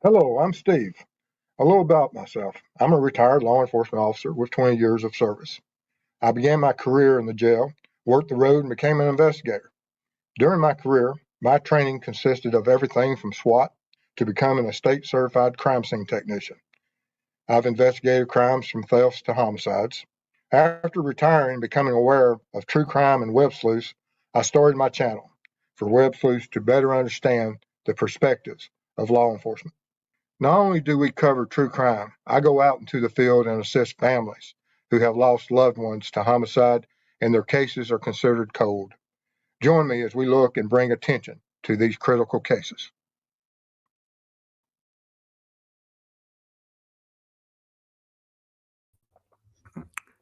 Hello, I'm Steve. A little about myself. I'm a retired law enforcement officer with 20 years of service. I began my career in the jail, worked the road, and became an investigator. During my career, my training consisted of everything from SWAT to becoming a state certified crime scene technician. I've investigated crimes from thefts to homicides. After retiring and becoming aware of true crime and web sleuths, I started my channel for web sleuths to better understand the perspectives of law enforcement. Not only do we cover true crime, I go out into the field and assist families who have lost loved ones to homicide and their cases are considered cold. Join me as we look and bring attention to these critical cases.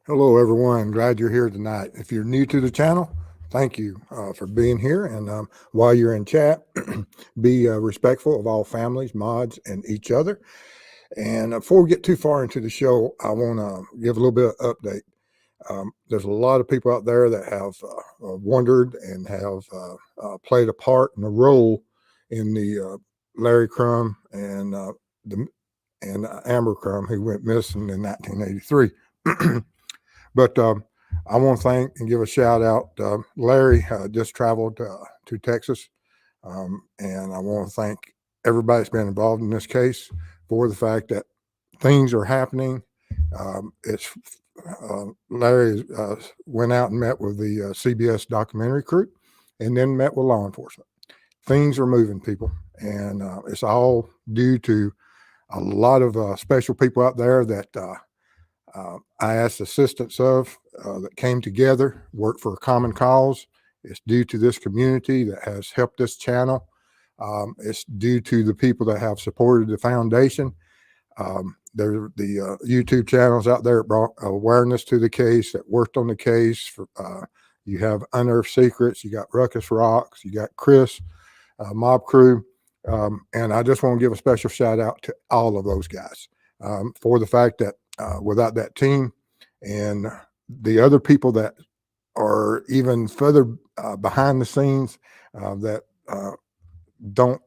Hello, everyone. Glad you're here tonight. If you're new to the channel, thank you for being here. And while you're in chat, be respectful of all families, mods, and each other. And before we get too far into the show, I want to give a little bit of update. There's a lot of people out there that have wondered and have played a part and a role in the Larry Crum and Amber Crum, who went missing in 1983. But I want to thank and give a shout out. Larry just traveled to Texas, and I want to thank everybody that's been involved in this case for the fact that things are happening. Larry went out and met with the CBS documentary crew and then met with law enforcement. Things are moving, people, and it's all due to a lot of special people out there that I asked assistance of that came together, worked for a common cause. It's due to this community that has helped this channel. It's due to the people that have supported the foundation. There are the YouTube channels out there that brought awareness to the case, that worked on the case. You have Unearthed Secrets, you got Ruckus Rocks, you got Chris, Mob Crew. And I just want to give a special shout out to all of those guys for the fact that without that team and the other people that are even further behind the scenes that don't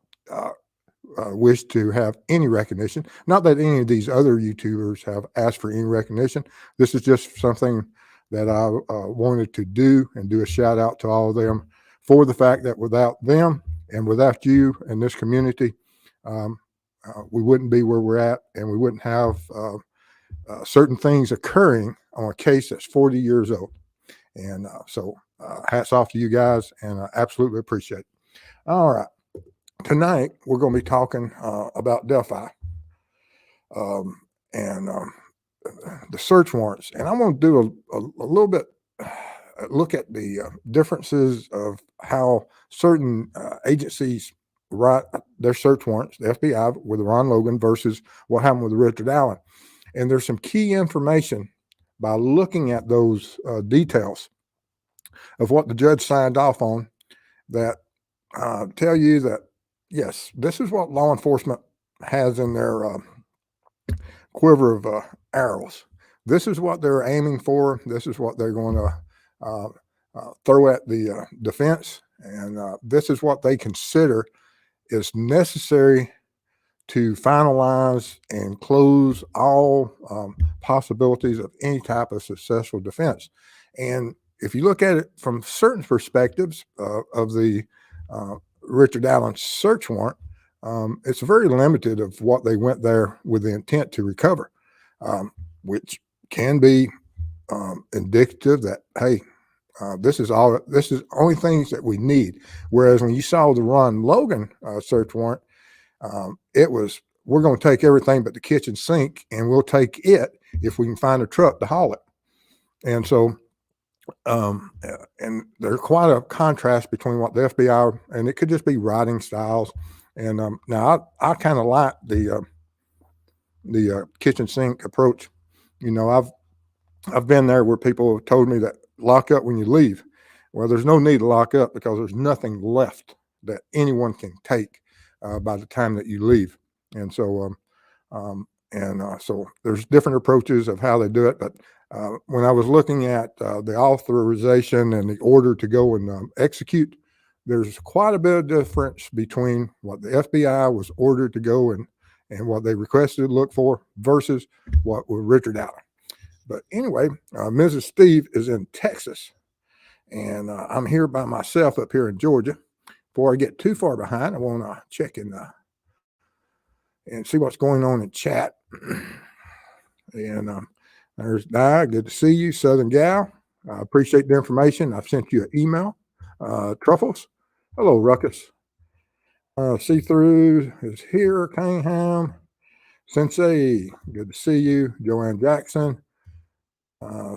wish to have any recognition. Not that any of these other YouTubers have asked for any recognition. This is just something that I wanted to do and do a shout out to all of them for the fact that without them and without you and this community, we wouldn't be where we're at, and we wouldn't have certain things occurring on a case that's 40 years old. And so hats off to you guys, and I absolutely appreciate it. All right. Tonight, we're going to be talking about Delphi and the search warrants. And I'm going to do a little bit look at the differences of how certain agencies write their search warrants, the FBI with Ron Logan versus what happened with Richard Allen. And there's some key information by looking at those details of what the judge signed off on that tell you that, yes, this is what law enforcement has in their quiver of arrows. This is what they're aiming for. This is what they're going to throw at the defense. And this is what they consider is necessary to finalize and close all possibilities of any type of successful defense. And if you look at it from certain perspectives of the Richard Allen search warrant, it's very limited of what they went there with the intent to recover, which can be indicative that, hey, this is only things that we need. Whereas when you saw the Ron Logan search warrant, it was, we're going to take everything but the kitchen sink, and we'll take it if we can find a truck to haul it. And so, and there's quite a contrast between what the FBI, and it could just be writing styles. And now I kind of like the kitchen sink approach. You know, I've been there where people have told me that lock up when you leave. Well, there's no need to lock up because there's nothing left that anyone can take by the time that you leave. And so, so there's different approaches of how they do it. But when I was looking at the authorization and the order to go and execute, there's quite a bit of difference between what the FBI was ordered to go and what they requested to look for versus what was Richard Allen. But anyway, Mrs. Steve is in Texas, and I'm here by myself up here in Georgia. Before I get too far behind, I want to check in and see what's going on in chat. And there's Di. Good to see you, Southern Gal. I appreciate the information. I've sent you an email. Truffles. Hello, Ruckus. See-through is here. Cunningham. Sensei. Good to see you. Joanne Jackson.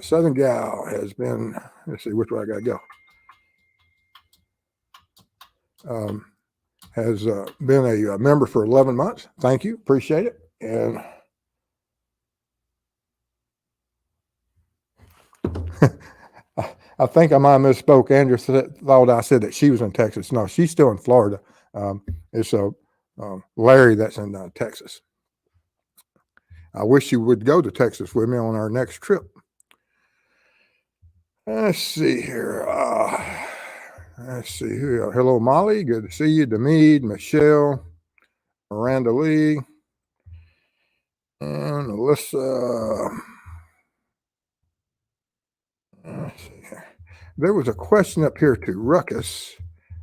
Southern Gal has been, let's see which way I got to go. Has been a member for 11 months. Thank you. Appreciate it. And I think I might have misspoke. Andrew thought I said that she was in Texas. No, she's still in Florida. It's Larry that's in Texas. I wish you would go to Texas with me on our next trip. Let's see here. Let's see here. Hello, Molly. Good to see you. Demede, Michelle, Miranda Lee, and Alyssa. Let's see here. There was a question up here to Ruckus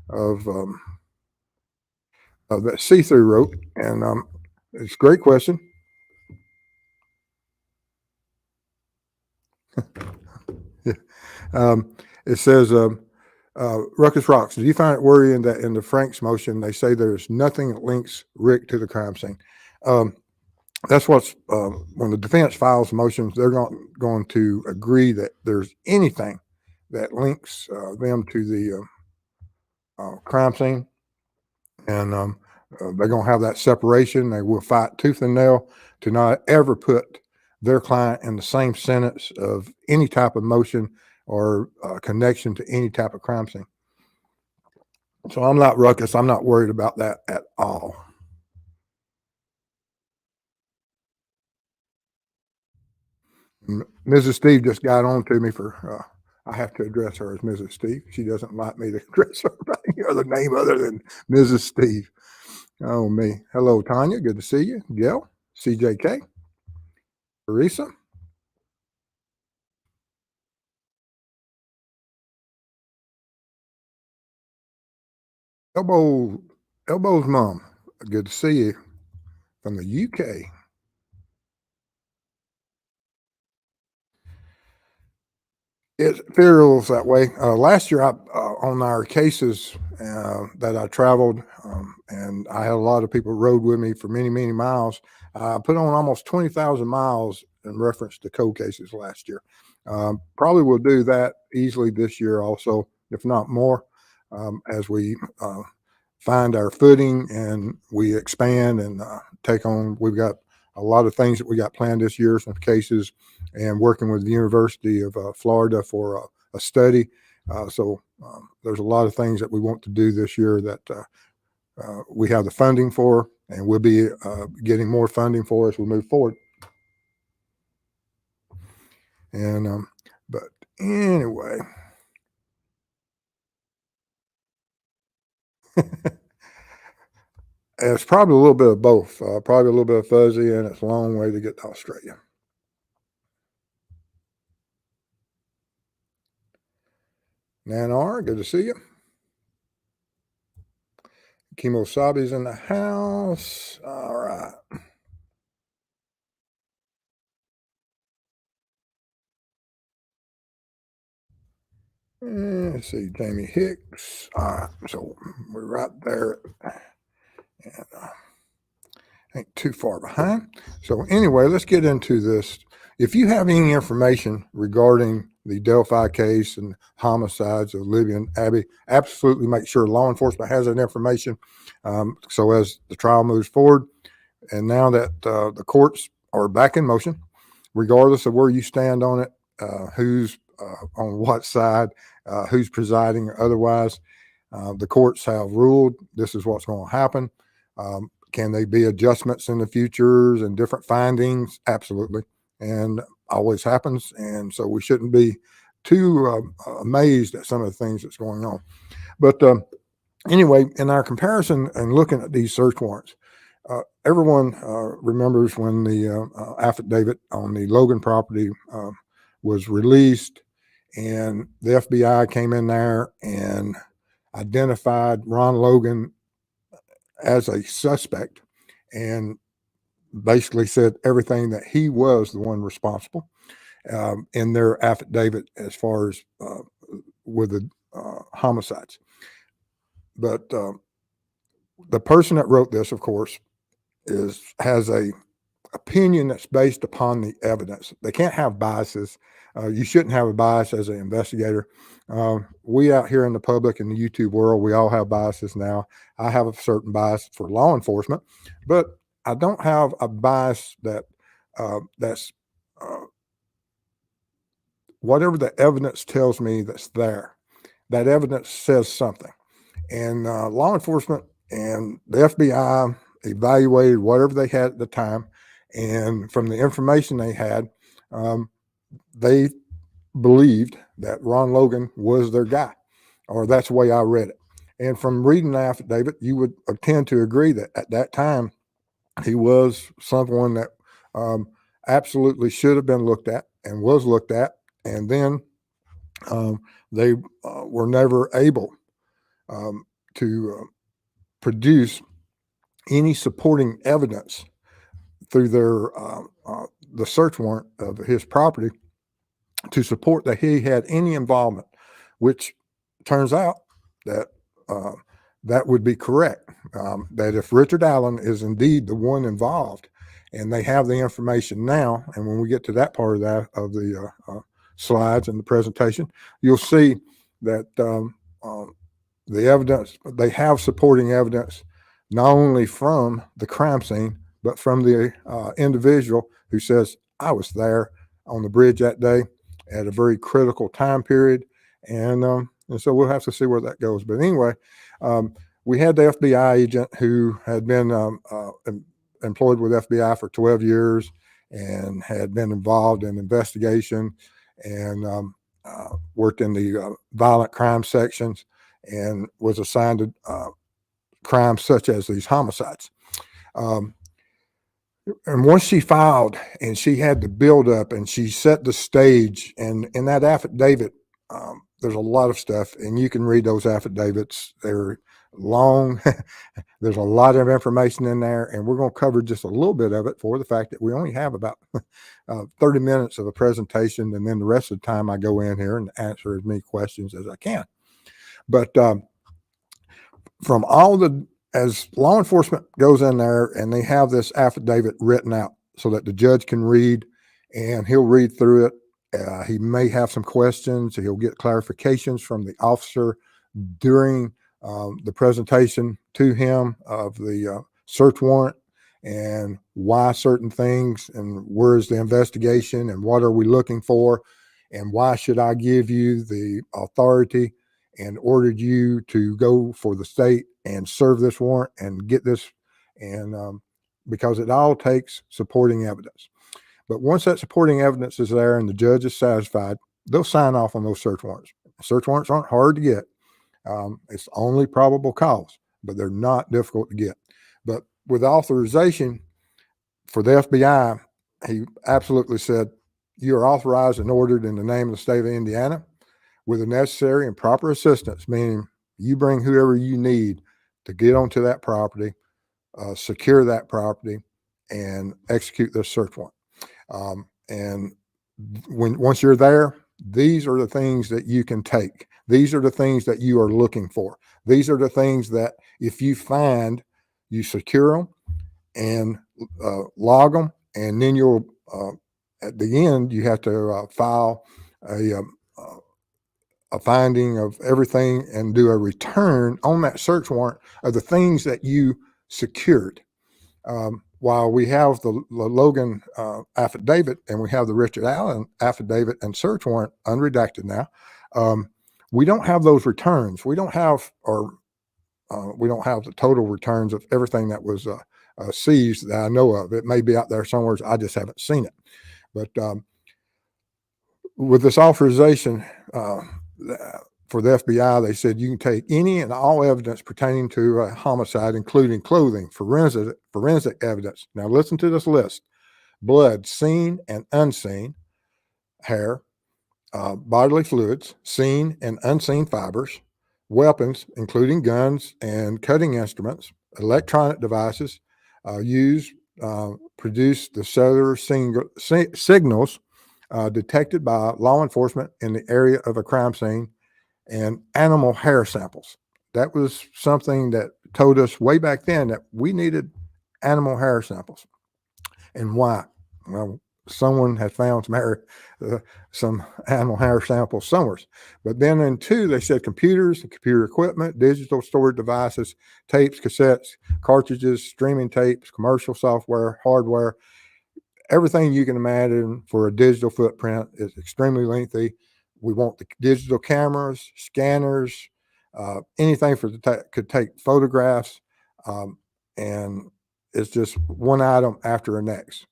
of that see-through wrote, and it's a great question. It says, Ruckus Rocks, do you find it worrying that in the Frank's motion, they say there's nothing that links Rick to the crime scene? That's what's, when the defense files motions, they're going to agree that there's anything that links them to the crime scene. And they're going to have that separation. They will fight tooth and nail to not ever put their client in the same sentence of any type of motion or connection to any type of crime scene. So I'm not Ruckus. I'm not worried about that at all. Mrs. Steve just got on to me for, I have to address her as Mrs. Steve. She doesn't like me to address her by any other name other than Mrs. Steve. Oh, me. Hello, Tanya. Good to see you. Gail, CJK, Teresa. Elbow's mom. Good to see you from the UK. It feels that way. Last year, on our cases that I traveled, and I had a lot of people rode with me for many, many miles. I put on almost 20,000 miles in reference to cold cases last year. Probably will do that easily this year also, if not more, as we find our footing and we expand and take on. We've got a lot of things that we got planned this year, some cases, and working with the University of Florida for a study. So there's a lot of things that we want to do this year that we have the funding for, and we'll be getting more funding for as we move forward. And but anyway. It's probably a little bit of both, probably a little bit of fuzzy, and it's a long way to get to Australia. Nanar, good to see you. Kimosabi's in the house. All right. Let's see, Jamie Hicks. All right, so we're right there. And ain't too far behind. So anyway, let's get into this. If you have any information regarding the Delphi case and homicides of Libby and Abby, absolutely make sure law enforcement has that information. So as the trial moves forward, and now that the courts are back in motion, regardless of where you stand on it, who's on what side, who's presiding or otherwise, the courts have ruled this is what's going to happen. Can they be adjustments in the futures and different findings? Absolutely. And always happens. And so we shouldn't be too amazed at some of the things that's going on. But anyway, in our comparison and looking at these search warrants, Everyone remembers when the affidavit on the Logan property was released, and the FBI came in there and identified Ron Logan as a suspect and basically said everything that he was the one responsible in their affidavit as far as with the homicides. But the person that wrote this, of course, has a opinion that's based upon the evidence. They can't have biases. You shouldn't have a bias as an investigator. We out here in the public, in the YouTube world, we all have biases now. I have a certain bias for law enforcement, but I don't have a bias that's whatever the evidence tells me that's there. That evidence says something. And law enforcement and the FBI evaluated whatever they had at the time. And from the information they had, they believed that Ron Logan was their guy, or that's the way I read it. And from reading the affidavit, you would tend to agree that at that time, he was someone that absolutely should have been looked at and was looked at. And then they were never able to produce any supporting evidence through their the search warrant of his property to support that he had any involvement, which turns out that that would be correct. That if Richard Allen is indeed the one involved, and they have the information now, and when we get to that part of the slides and the presentation, you'll see that the evidence, they have supporting evidence not only from the crime scene, but from the individual who says, I was there on the bridge that day at a very critical time period. And so we'll have to see where that goes. But anyway, we had the FBI agent who had been employed with FBI for 12 years and had been involved in investigation and worked in the violent crime sections and was assigned to crimes such as these homicides. And once she filed and she had the build up and she set the stage, and in that affidavit, there's a lot of stuff, and you can read those affidavits. They're long. There's a lot of information in there, and we're going to cover just a little bit of it for the fact that we only have about 30 minutes of a presentation, and then the rest of the time I go in here and answer as many questions as I can. But from all the, as law enforcement goes in there and they have this affidavit written out so that the judge can read, and he'll read through it. He may have some questions. He'll get clarifications from the officer during the presentation to him of the search warrant and why certain things and where's the investigation and what are we looking for and why should I give you the authority and ordered you to go for the state and serve this warrant and get this, and because it all takes supporting evidence. But once that supporting evidence is there and the judge is satisfied, they'll sign off on those search warrants. Search warrants aren't hard to get. It's only probable cause, but they're not difficult to get. But with authorization for the FBI, he absolutely said, you are authorized and ordered in the name of the state of Indiana with the necessary and proper assistance, meaning you bring whoever you need to get onto that property, secure that property, and execute this search warrant. And once you're there, these are the things that you can take. These are the things that you are looking for. These are the things that if you find, you secure them and log them, and then you'll at the end you have to file a finding of everything and do a return on that search warrant of the things that you secured. While we have the Logan affidavit and we have the Richard Allen affidavit and search warrant unredacted now, we don't have those returns. We don't have, we don't have the total returns of everything that was seized that I know of. It may be out there somewhere. I just haven't seen it. But with this authorization for the FBI, they said you can take any and all evidence pertaining to a homicide, including clothing, forensic evidence. Now, listen to this list: blood, seen and unseen, hair, bodily fluids, seen and unseen fibers, weapons, including guns and cutting instruments, electronic devices used, produce the cellular signals detected by law enforcement in the area of a crime scene, and animal hair samples. That was something that told us way back then that we needed animal hair samples. And why? Well, someone had found some animal hair samples somewhere. But then in two, they said computers, computer equipment, digital storage devices, tapes, cassettes, cartridges, streaming tapes, commercial software, hardware, everything you can imagine for a digital footprint is extremely lengthy. We want the digital cameras, scanners, anything could take photographs, and it's just one item after the next.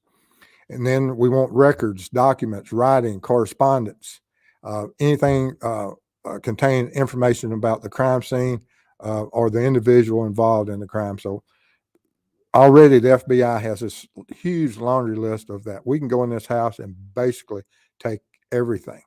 And then we want records, documents, writing, correspondence, anything containing information about the crime scene or the individual involved in the crime. So already the FBI has this huge laundry list of that. We can go in this house and basically take everything.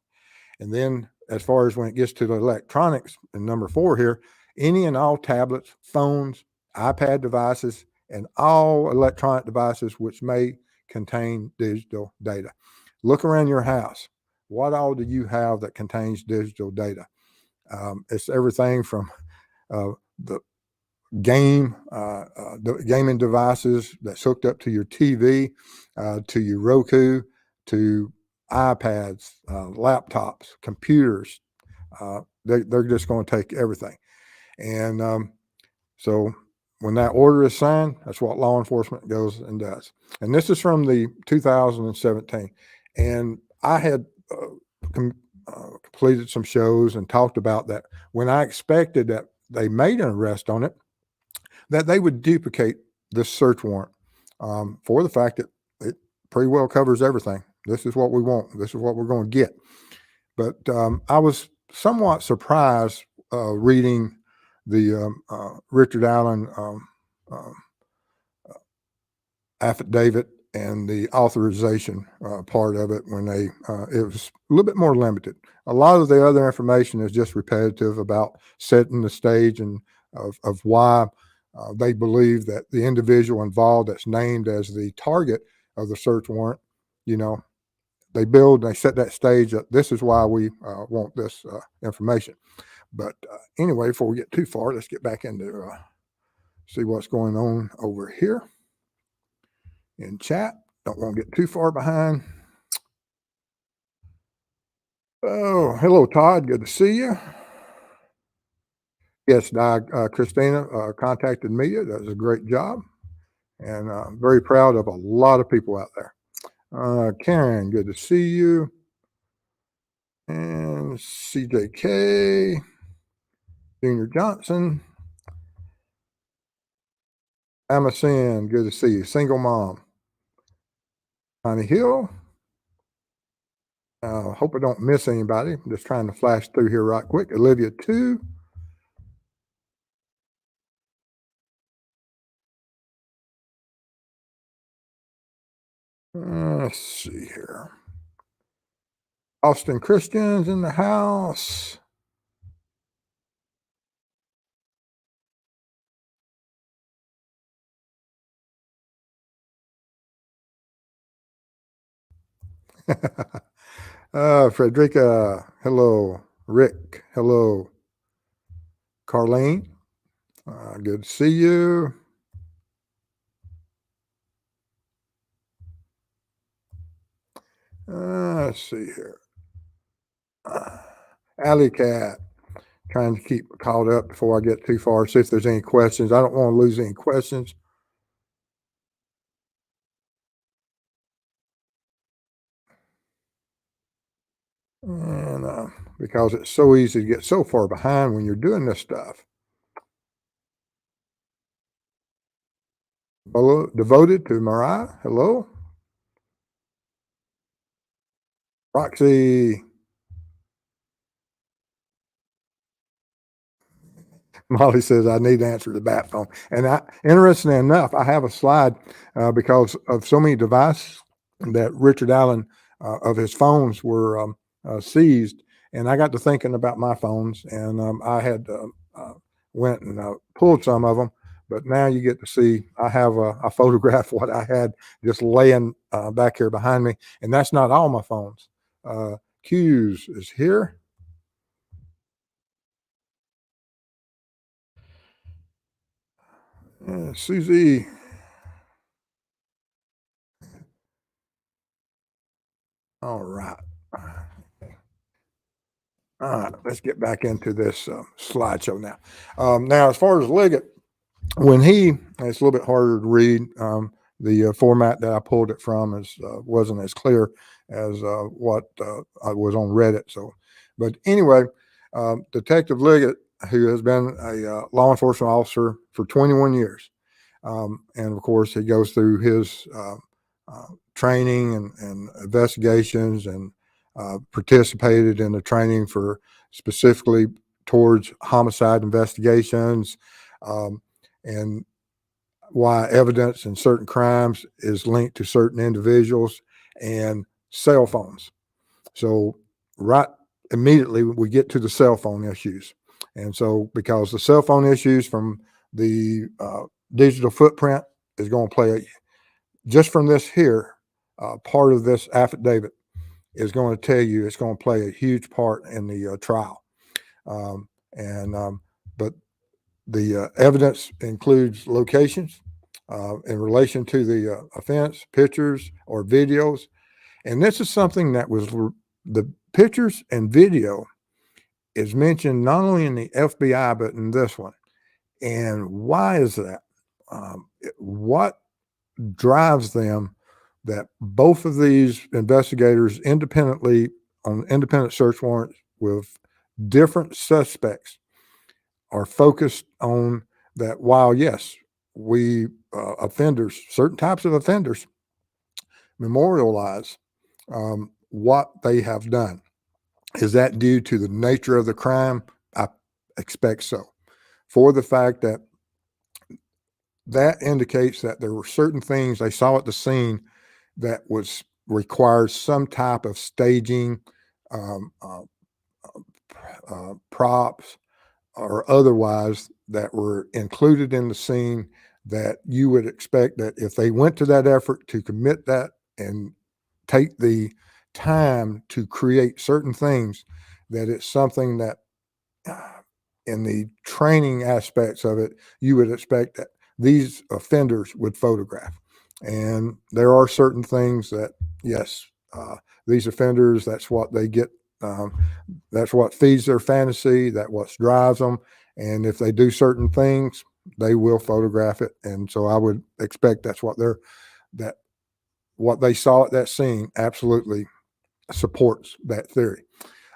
And then as far as when it gets to the electronics, and number 4 here, any and all tablets, phones, iPad devices, and all electronic devices which may contain digital data. Look around your house. What all do you have that contains digital data? It's everything from the gaming devices that's hooked up to your TV, to your Roku, to iPads, laptops, computers. They're just going to take everything. And so when that order is signed, that's what law enforcement goes and does. And this is from the 2017. And I had completed some shows and talked about that when I expected that they made an arrest on it, that they would duplicate this search warrant for the fact that it pretty well covers everything. This is what we want. This is what we're going to get. But I was somewhat surprised reading the Richard Allen affidavit and the authorization part of it when it was a little bit more limited. A lot of the other information is just repetitive about setting the stage and of why they believe that the individual involved that's named as the target of the search warrant, they set that stage up. This is why we want this information. But anyway, before we get too far, let's get back into see what's going on over here in chat. Don't want to get too far behind. Oh, hello, Todd. Good to see you. Yes, Christina contacted me. That was a great job. And I'm very proud of a lot of people out there. Karen, good to see you. And CJK, Junior Johnson, Amasin, good to see you. Single mom, Connie Hill. Hope I don't miss anybody. I'm just trying to flash through here right quick. Olivia, too. Let's see here. Austin Christian's in the house. Frederica, hello. Rick, hello. Carlene, good to see you. Let's see here. Alley Cat, trying to keep caught up before I get too far, see if there's any questions. I don't want to lose any questions. And because it's so easy to get so far behind when you're doing this stuff. Devoted to Mariah, hello. Roxy, Molly says I need to answer the bat phone. And interestingly enough, I have a slide because of so many devices that Richard Allen of his phones were seized. And I got to thinking about my phones, and I had went and pulled some of them. But now you get to see I have a photograph what I had just laying back here behind me, and that's not all my phones. Q's is here. Susie. All right. All right, let's get back into this slideshow now. Now, as far as Liggett, when it's a little bit harder to read. The format that I pulled it from wasn't as clear as what I was on Reddit. So, but anyway, Detective Liggett, who has been a law enforcement officer for 21 years, and of course, he goes through his training and investigations and participated in the training for specifically towards homicide investigations and why evidence in certain crimes is linked to certain individuals and cell phones. So right immediately we get to the cell phone issues. And so because the cell phone issues from the digital footprint is going to play just from this here, part of this affidavit is going to tell you it's going to play a huge part in the trial. But the evidence includes locations in relation to the offense, pictures or videos. And this is something that was the pictures and video is mentioned not only in the FBI, but in this one. And why is that? What drives them that both of these investigators independently on independent search warrants with different suspects are focused on that while yes, we offenders, certain types of offenders memorialize what they have done. Is that due to the nature of the crime? I expect so. For the fact that that indicates that there were certain things they saw at the scene that was requires some type of staging, um, props, or otherwise that were included in the scene that you would expect that if they went to that effort to commit that and take the time to create certain things, that it's something that in the training aspects of it, you would expect that these offenders would photograph. And there are certain things that, yes, these offenders, that's what they get. Um, that's what feeds their fantasy. That what drives them. And if they do certain things, they will photograph it. And so I would expect that's that what they saw at that scene absolutely supports that theory.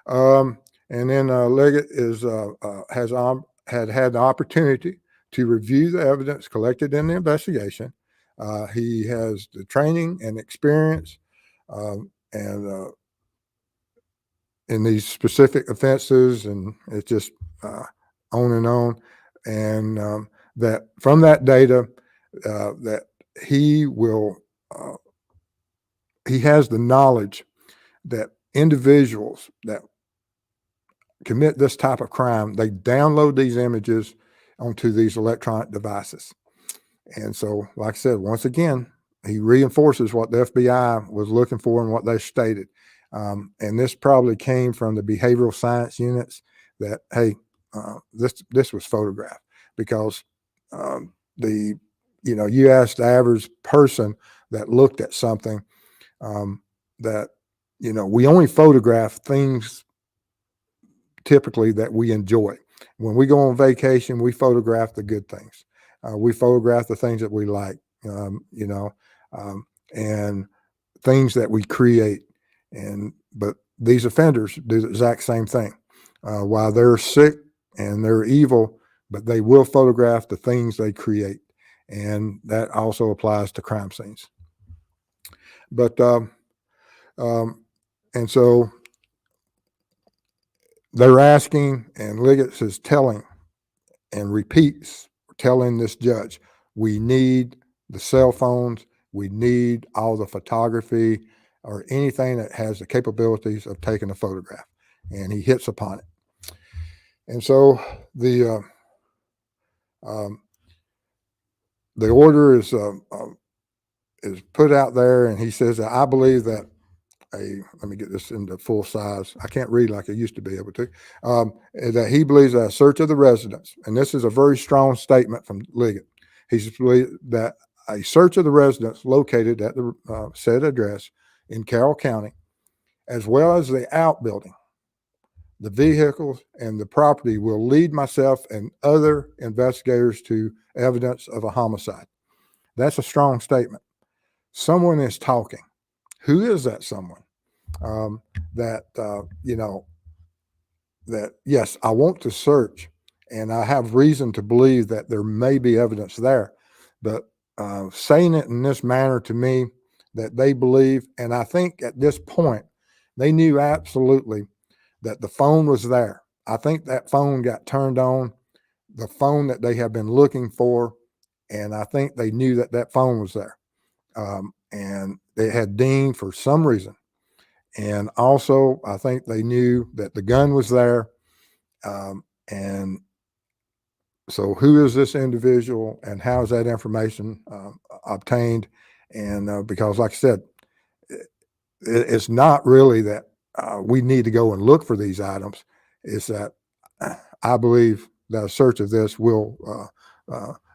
And then Leggett had the opportunity to review the evidence collected in the investigation. He has the training and experience, and in these specific offenses, and it's just on and on. And that from that data, that he will, he has the knowledge that individuals that commit this type of crime, they download these images onto these electronic devices. And so, like I said, once again, he reinforces what the FBI was looking for and what they stated. And this probably came from the behavioral science units that, hey, this was photographed because you asked the average person that looked at something that, we only photograph things typically that we enjoy. When we go on vacation, we photograph the good things. We photograph the things that we like, and things that we create. But these offenders do the exact same thing. While they're sick and they're evil, but they will photograph the things they create. And that also applies to crime scenes. But, and so they're asking, and Liggett is telling and repeats telling this judge, we need the cell phones, we need all the photography or anything that has the capabilities of taking a photograph. And he hits upon it. And so the order is put out there, and he says that I believe that let me get this into full size. I can't read like I used to be able to. That he believes that a search of the residence, and this is a very strong statement from Liggett. He believes that a search of the residence located at the said address in Carroll County, as well as the outbuilding, the vehicles, and the property will lead myself and other investigators to evidence of a homicide. That's a strong statement. Someone is talking. Who is that someone? That yes, I want to search, and I have reason to believe that there may be evidence there, but saying it in this manner to me, that they believe, and I think at this point they knew absolutely that the phone was there. I think that phone got turned on, the phone that they have been looking for, and I think they knew that that phone was there, and they had dinged for some reason. And also, I think they knew that the gun was there. And so, who is this individual, and how is that information obtained? And because, like I said, it's not really that we need to go and look for these items. It's that I believe that a search of this will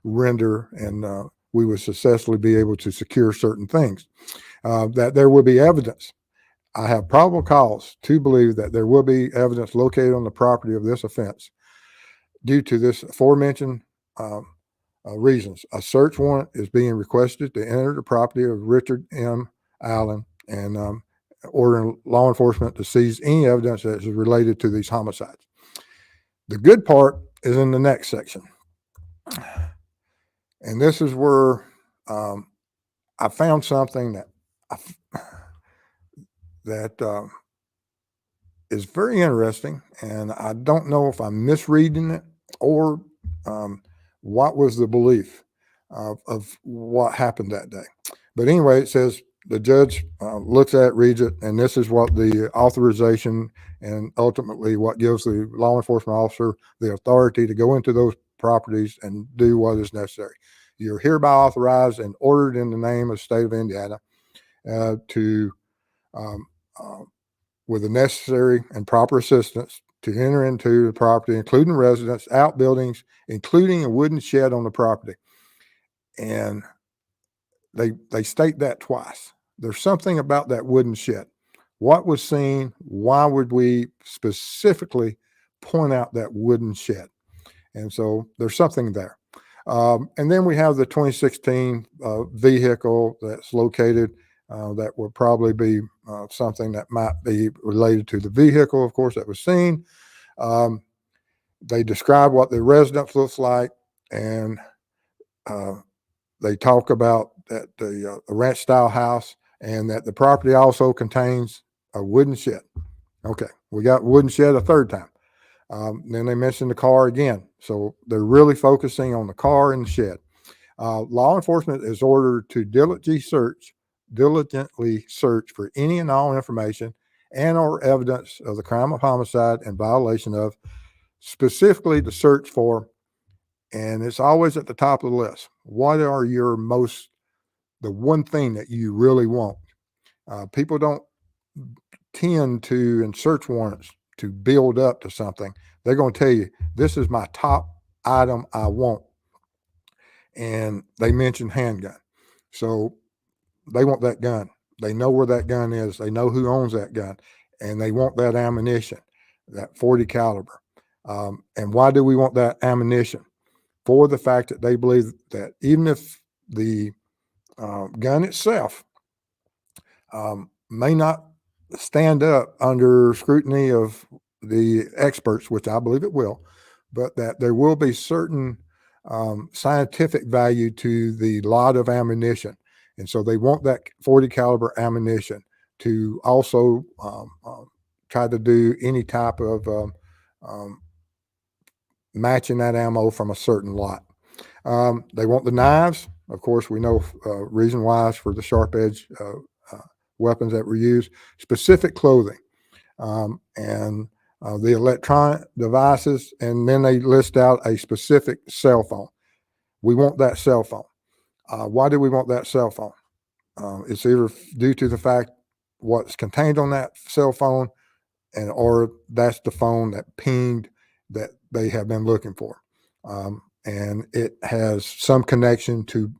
render, and we would successfully be able to secure certain things. That there will be evidence. I have probable cause to believe that there will be evidence located on the property of this offense due to this aforementioned reasons. A search warrant is being requested to enter the property of Richard M. Allen, and ordering law enforcement to seize any evidence that is related to these homicides. The good part is in the next section. And this is where I found something that is very interesting, and I don't know if I'm misreading it or what was the belief of what happened that day. But anyway, it says the judge looks at it, reads it, and this is what the authorization and ultimately what gives the law enforcement officer the authority to go into those properties and do what is necessary. You're hereby authorized and ordered in the name of the state of Indiana to with the necessary and proper assistance to enter into the property, including residence, outbuildings, including a wooden shed on the property. And they state that twice. There's something about that wooden shed. What was seen? Why would we specifically point out that wooden shed? And so there's something there. And then we have the 2016 vehicle that's located. That would probably be something that might be related to the vehicle, of course, that was seen. They describe what the residence looks like, and they talk about that the ranch style house, and that the property also contains a wooden shed. Okay, we got wooden shed a third time. Then they mentioned the car again. So they're really focusing on the car and the shed. Law enforcement is ordered to diligently search for any and all information and or evidence of the crime of homicide and violation of, specifically to search for, and it's always at the top of the list. What are the one thing that you really want? People don't tend to, in search warrants, to build up to something. They're going to tell you, this is my top item I want. And they mention handgun. So they want that gun. They know where that gun is. They know who owns that gun, and they want that ammunition, that 40 caliber. And why do we want that ammunition? For the fact that they believe that even if the gun itself may not stand up under scrutiny of the experts, which I believe it will, but that there will be certain scientific value to the lot of ammunition. And so they want that 40 caliber ammunition to also try to do any type of matching that ammo from a certain lot. They want the knives. Of course, we know reason why is for the sharp edge weapons that were used. Specific clothing and the electronic devices, and then they list out a specific cell phone. We want that cell phone. Why do we want that cell phone? It's either due to the fact what's contained on that cell phone, or that's the phone that pinged that they have been looking for. And it has some connection to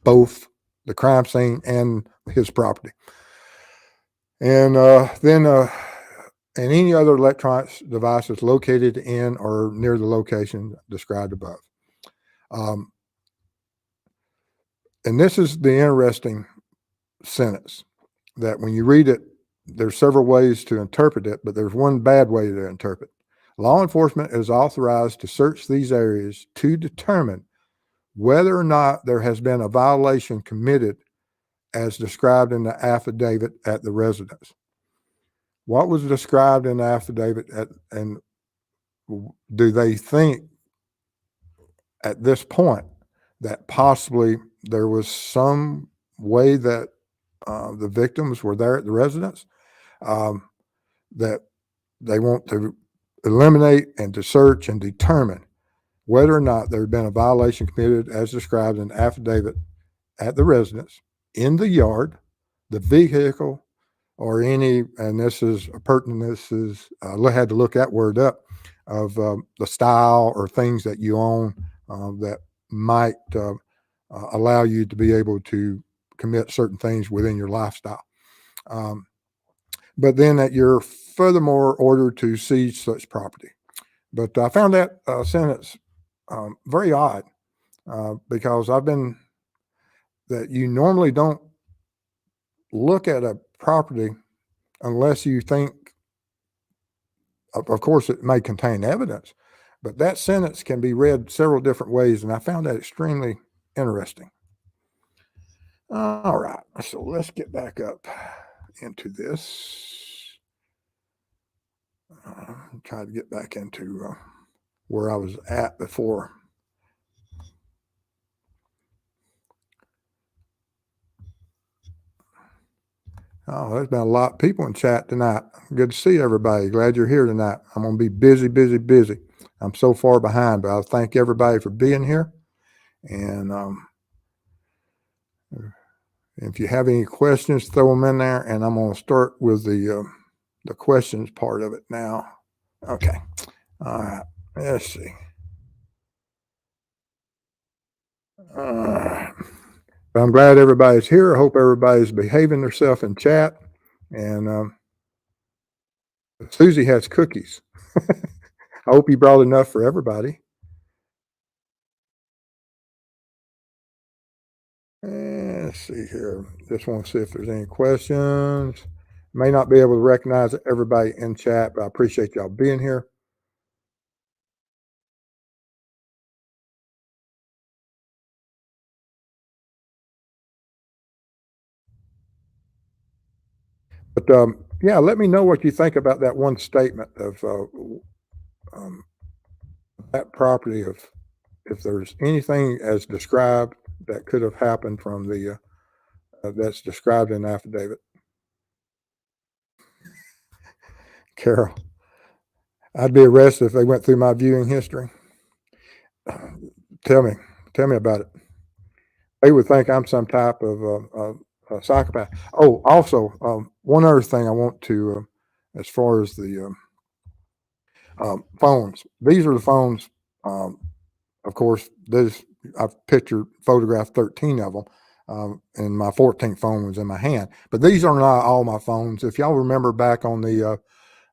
both the crime scene and his property. And then and any other electronic devices located in or near the location described above. And this is the interesting sentence that when you read it, there's several ways to interpret it, but there's one bad way to interpret. Law enforcement is authorized to search these areas to determine whether or not there has been a violation committed as described in the affidavit at the residence. What was described in the affidavit and do they think at this point that possibly there was some way that the victims were there at the residence, that they want to eliminate and to search and determine whether or not there had been a violation committed as described in the affidavit at the residence, in the yard, the vehicle, or any, and this is pertinent, this is, I had to look that word up, of the style or things that you own that might allow you to be able to commit certain things within your lifestyle. But then that you're furthermore ordered to seize such property. But I found that sentence very odd because that you normally don't look at a property unless you think, of course, it may contain evidence, but that sentence can be read several different ways, and I found that extremely interesting. All right, so let's get back up into this. Try to get back into where I was at before. Oh, there's been a lot of people in chat tonight. Good to see everybody. Glad you're here tonight. I'm going to be busy, busy, busy. I'm so far behind, but I thank everybody for being here. And if you have any questions, throw them in there, and I'm going to start with the questions part of it now. Okay. All right. Let's see. I'm glad everybody's here. I hope everybody's behaving themselves in chat. And Susie has cookies. I hope you brought enough for everybody. Let's see here. Just want to see if there's any questions. May not be able to recognize everybody in chat, but I appreciate y'all being here. But yeah, let me know what you think about that one statement of that property, of if there's anything as described that could have happened from the that's described in the affidavit. Carol, I'd be arrested if they went through my viewing history. Tell me about it. They would think I'm some type of psychopath. Oh, also, one other thing I want to, as far as the phones, these are the phones. Of course, I've photographed 13 of them, and my 14th phone was in my hand. But these are not all my phones. If y'all remember back on the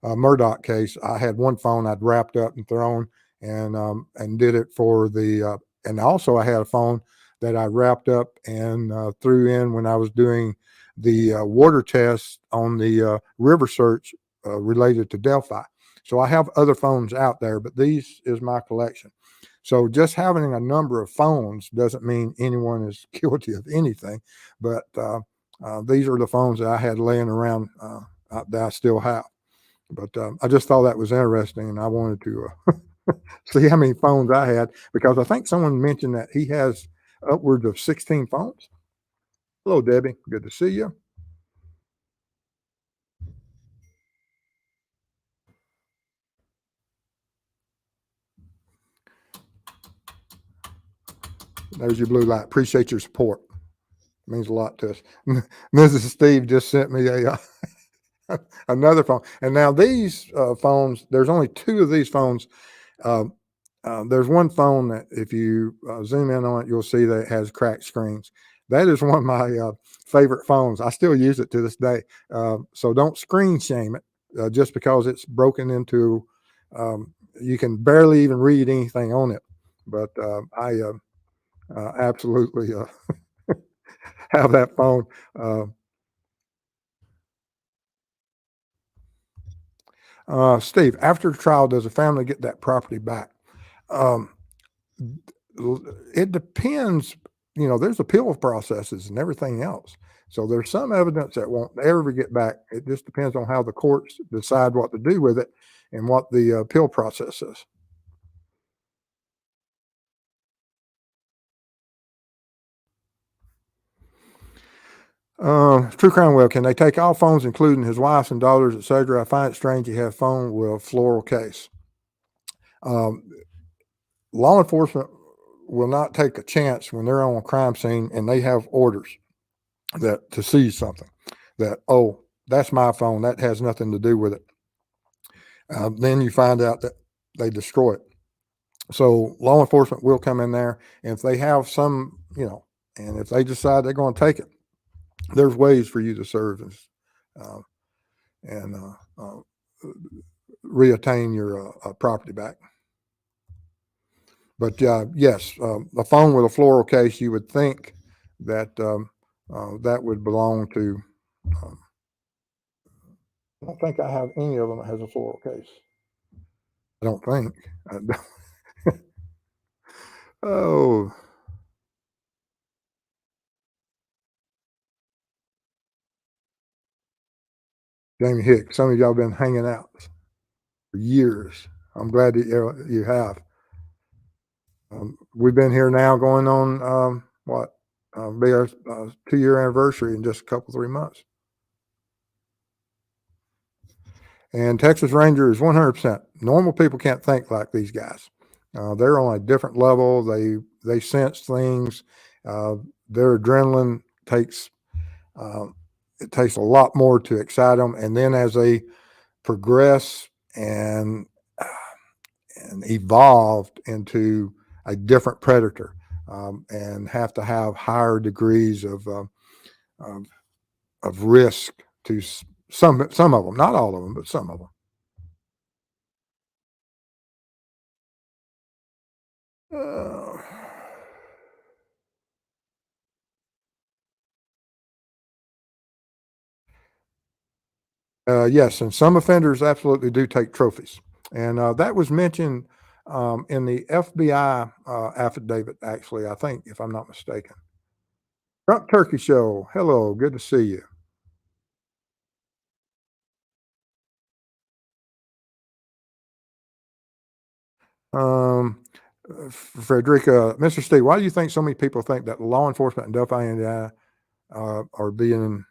Murdoch case, I had one phone I'd wrapped up and thrown, and did it for the. And also, I had a phone that I wrapped up and threw in when I was doing the water test on the river search related to Delphi. So I have other phones out there, but these is my collection. So just having a number of phones doesn't mean anyone is guilty of anything. But these are the phones that I had laying around that I still have. But I just thought that was interesting, and I wanted to See how many phones I had, because I think someone mentioned that he has upwards of 16 phones. Hello, Debbie. Good to see you. There's your blue light. Appreciate your support. Means a lot to us. Mrs. Steve just sent me a another phone, and now these phones. There's only two of these phones. Uh, there's one phone that if you zoom in on it, you'll see that it has cracked screens. That is one of my favorite phones. I still use it to this day. So don't screen shame it just because it's broken into. You can barely even read anything on it. But I absolutely have that phone. Uh, Steve, after the trial, does the family get that property back? Um, it depends. There's appeal processes and everything else. So there's some evidence that won't ever get back. It just depends on how the courts decide what to do with it and what the appeal process is. True Crime Well, can they take all phones, including his wife's and daughters, etc.? I find it strange you have phone with a floral case. Um, Law enforcement will not take a chance when they're on a crime scene and they have orders that to seize something. That, oh, that's my phone. That has nothing to do with it. Then you find out that they destroy it. So law enforcement will come in there, and if they have some, and if they decide they're going to take it, there's ways for you to serve uh, and reattain your property back. But yes, a phone with a floral case, you would think that that would belong to. Um, I don't think I have any of them that has a floral case. I don't think. Oh, Jamie Hicks, some of y'all been hanging out for years. I'm glad that you have. We've been here now going on what be our 2-year anniversary in just a couple 3 months. And Texas Ranger is 100%. Normal people can't think like these guys. They're on a different level. They sense things. Their adrenaline takes uh, it takes a lot more to excite them. And then as they progress and evolved into a different predator and have to have higher degrees of, of risk to some of them, not all of them, but some of them. Uh, yes, and some offenders absolutely do take trophies, and that was mentioned in the FBI affidavit. Actually, I think, if I'm not mistaken. Trump Turkey Show. Hello, good to see you. Um, Frederica, Mr. Steve, why do you think so many people think that law enforcement in Delphi, Indiana, are being?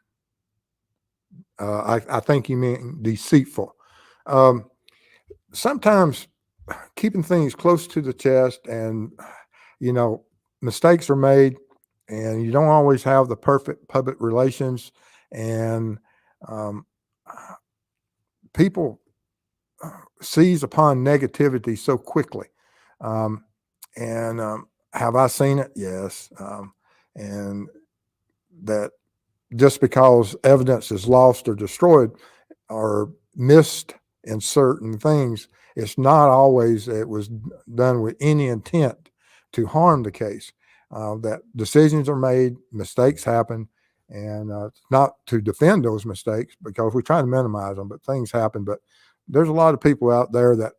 I think you mean deceitful. Um, Sometimes keeping things close to the chest, and you know, mistakes are made, and you don't always have the perfect public relations, and um, people seize upon negativity so quickly. Um, and have I seen it? Yes. And that just because evidence is lost or destroyed or missed in certain things, it's not always it was done with any intent to harm the case. That decisions are made, mistakes happen, and not to defend those mistakes because we try to minimize them, but things happen. But there's a lot of people out there that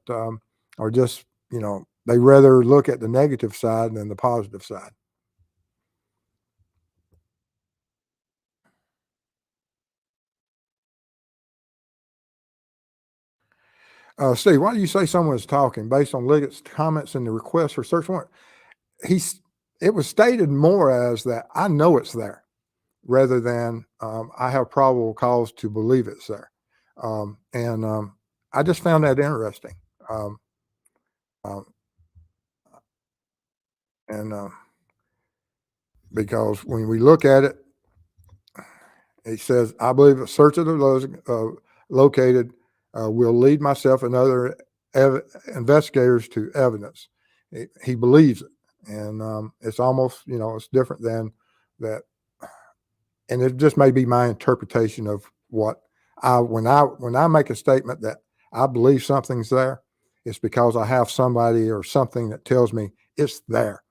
are just, they rather look at the negative side than the positive side. Steve, why do you say someone is talking based on Liggett's comments in the request for search warrant? He's, it was stated more as that I know it's there rather than I have probable cause to believe it's there. And I just found that interesting. Um, um, and because when we look at it, it says, I believe a search of those located will lead myself and other investigators to evidence. He believes it. And it's almost, it's different than that. And it just may be my interpretation of what when I make a statement that I believe something's there, it's because I have somebody or something that tells me it's there.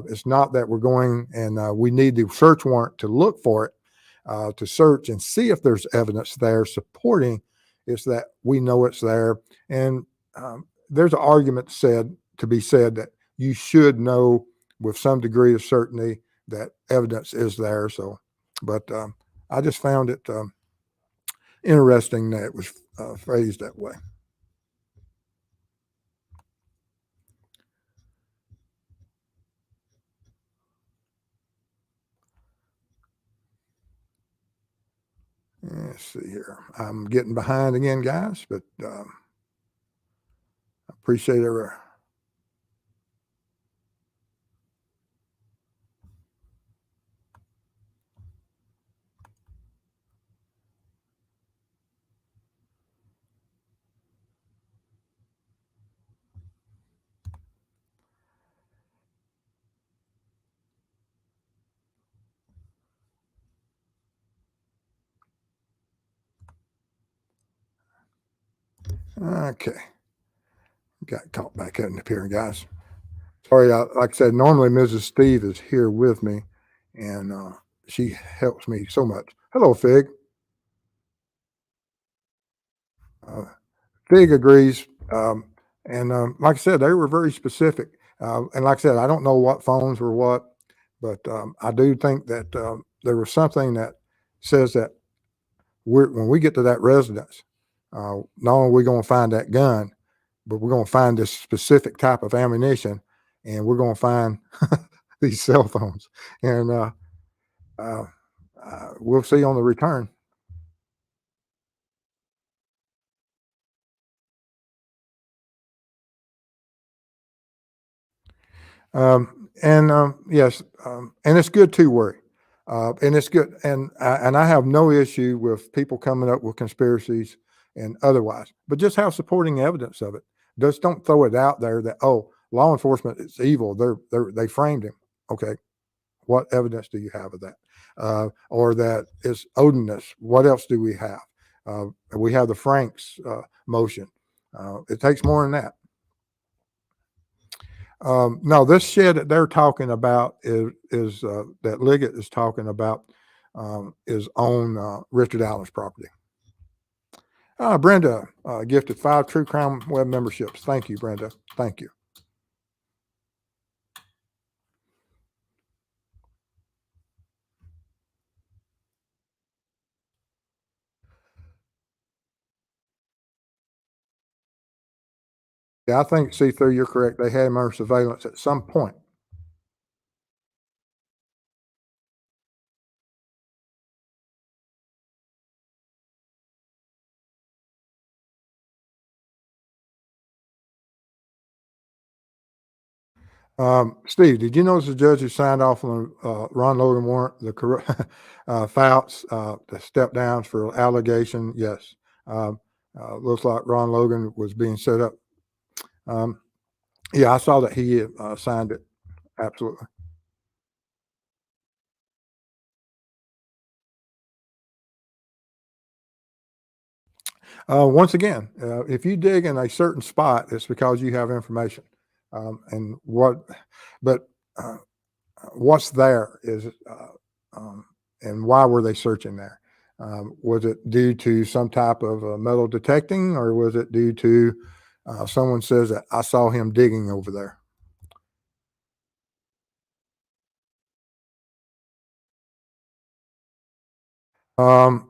It's not that we're going and we need the search warrant to look for it, to search and see if there's evidence there supporting. It's that we know it's there. And there's an argument to be said that you should know with some degree of certainty that evidence is there. So, but I just found it interesting that it was phrased that way. Let's see here. I'm getting behind again, guys, but I appreciate it. Okay. Got caught back in up here, guys. Sorry, like I said, normally Mrs. Steve is here with me, and she helps me so much. Hello, Fig. Uh, Fig agrees, and like I said, they were very specific. And like I said, I don't know what phones were what, but I do think that there was something that says that when we get to that residence, not only are we going to find that gun, but we're going to find this specific type of ammunition, and we're going to find these cell phones, and uh, we'll see on the return. And yes, and it's good to worry, and it's good, and I have no issue with people coming up with conspiracies and otherwise, but just have supporting evidence of it. Just don't throw it out there that, oh, law enforcement is evil. They framed him. Okay, what evidence do you have of that? Or that it's odinous. What else do we have? We have the Franks motion. It takes more than that. No, this shed that they're talking about is that Liggett is talking about is on Richard Allen's property. Brenda gifted 5 True Crime Web memberships. Thank you, Brenda. Thank you. Yeah, I think C3, you're correct. They had him under surveillance at some point. Steve, did you notice the judge who signed off on Ron Logan warrant, the Fouts, the step downs for allegation? Yes. Looks like Ron Logan was being set up. Yeah, I saw that he signed it. Absolutely. Once again, if you dig in a certain spot, it's because you have information. And but uh, what's there is, and why were they searching there? Was it due to some type of metal detecting, or was it due to someone says that I saw him digging over there?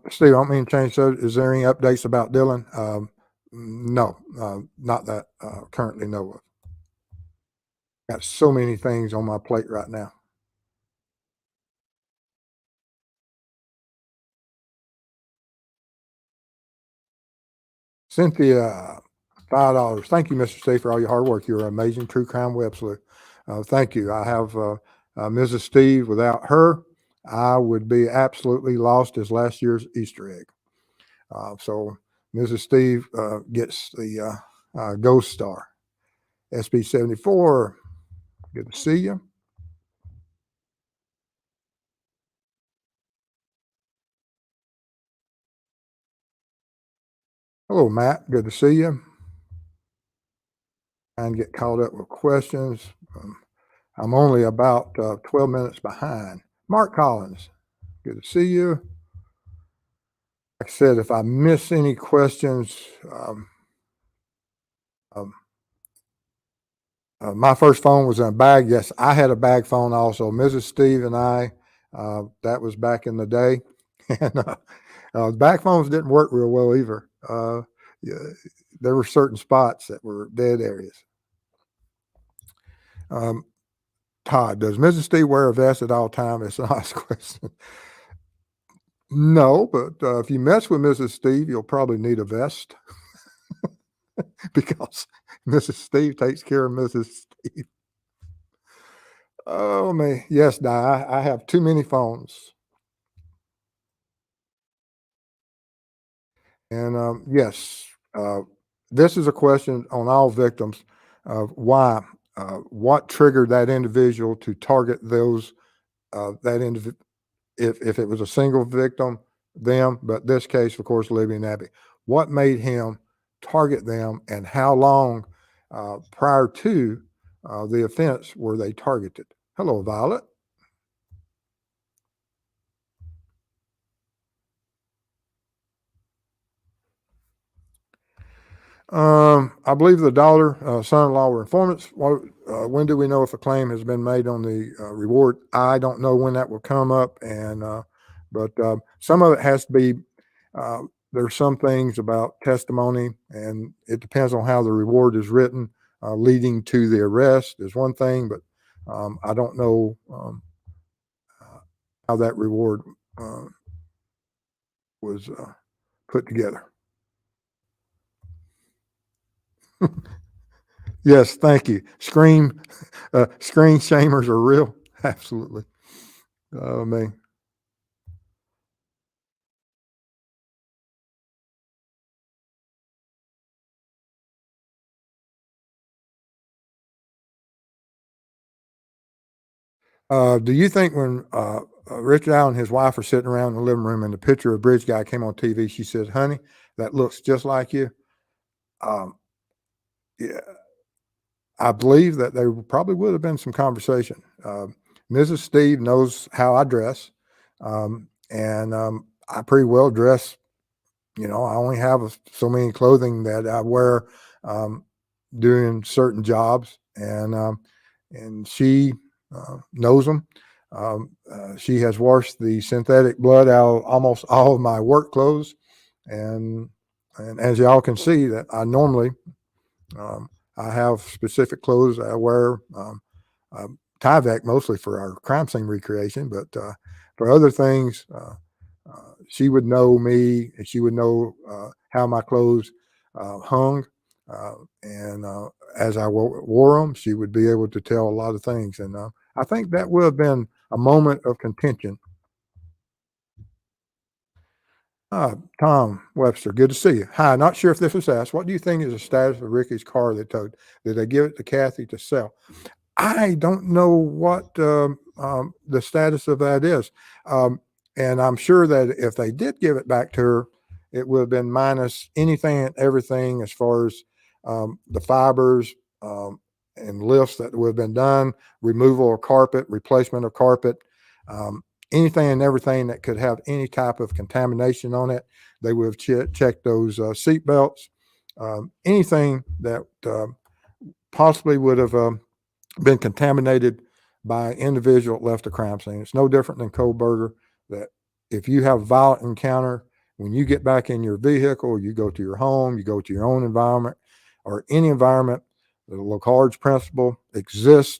Steve, I don't mean to change. So, is there any updates about Dylan? No, not that currently know of. Got so many things on my plate right now. Cynthia, $5. Thank you, Mr. Steve, for all your hard work. You're an amazing true crime web sleuth. Thank you. I have Mrs. Steve. Without her, I would be absolutely lost as last year's Easter egg. So Mrs. Steve gets the Ghost Star. SB 74, good to see you. Hello, Matt. Good to see you. And get caught up with questions. I'm only about 12 minutes behind. Mark Collins, good to see you. Like I said, if I miss any questions, um, my first phone was in a bag. Yes, I had a bag phone also. Mrs. Steve and I, that was back in the day. And bag phones didn't work real well either. Yeah, there were certain spots that were dead areas. Um, Todd, does Mrs. Steve wear a vest at all times? It's a nice question. No, but if you mess with Mrs. Steve, you'll probably need a vest because Mrs. Steve takes care of Mrs. Steve. Oh man, yes, Di, I have too many phones, and yes, uh, this is a question on all victims of why, what triggered that individual to target those that individual. If it was a single victim, them, but this case, of course, Libby and Abby, what made him target them, and how long prior to the offense were they targeted? Hello, Violet. I believe the daughter, son-in-law were informants. When do we know if a claim has been made on the reward? I don't know when that will come up, and but some of it has to be. There's some things about testimony, and it depends on how the reward is written, leading to the arrest is one thing, but I don't know how that reward uh, was put together. Yes, thank you. Screen shamers are real. Absolutely. Oh man. Do you think when Richard Allen and his wife are sitting around in the living room and the picture of Bridge Guy came on TV, she said, "Honey, that looks just like you." Um, yeah, I believe that there probably would have been some conversation. Mrs. Steve knows how I dress, and I pretty well dress. You know, I only have so many clothing that I wear um, doing certain jobs, and she knows them. She has washed the synthetic blood out of almost all of my work clothes, and and as y'all can see, that I normally um, I have specific clothes I wear. Tyvek mostly for our crime scene recreation, but for other things, she would know me, and she would know how my clothes hung, and as I wore them, she would be able to tell a lot of things. And I think that would have been a moment of contention. Tom Webster, good to see you. Hi, not sure if this was asked. What do you think is the status of Ricky's car they towed? Did they give it to Kathy to sell? I don't know what the status of that is. Um, and I'm sure that if they did give it back to her, it would have been minus anything and everything as far as the fibers and lifts that would have been done, removal of carpet, replacement of carpet, anything and everything that could have any type of contamination on it. They would have checked those seat belts, anything that possibly would have been contaminated by an individual left a crime scene. It's no different than Kohberger, that if you have a violent encounter when you get back in your vehicle, you go to your home, you go to your own environment or any environment, the Locard's principle exists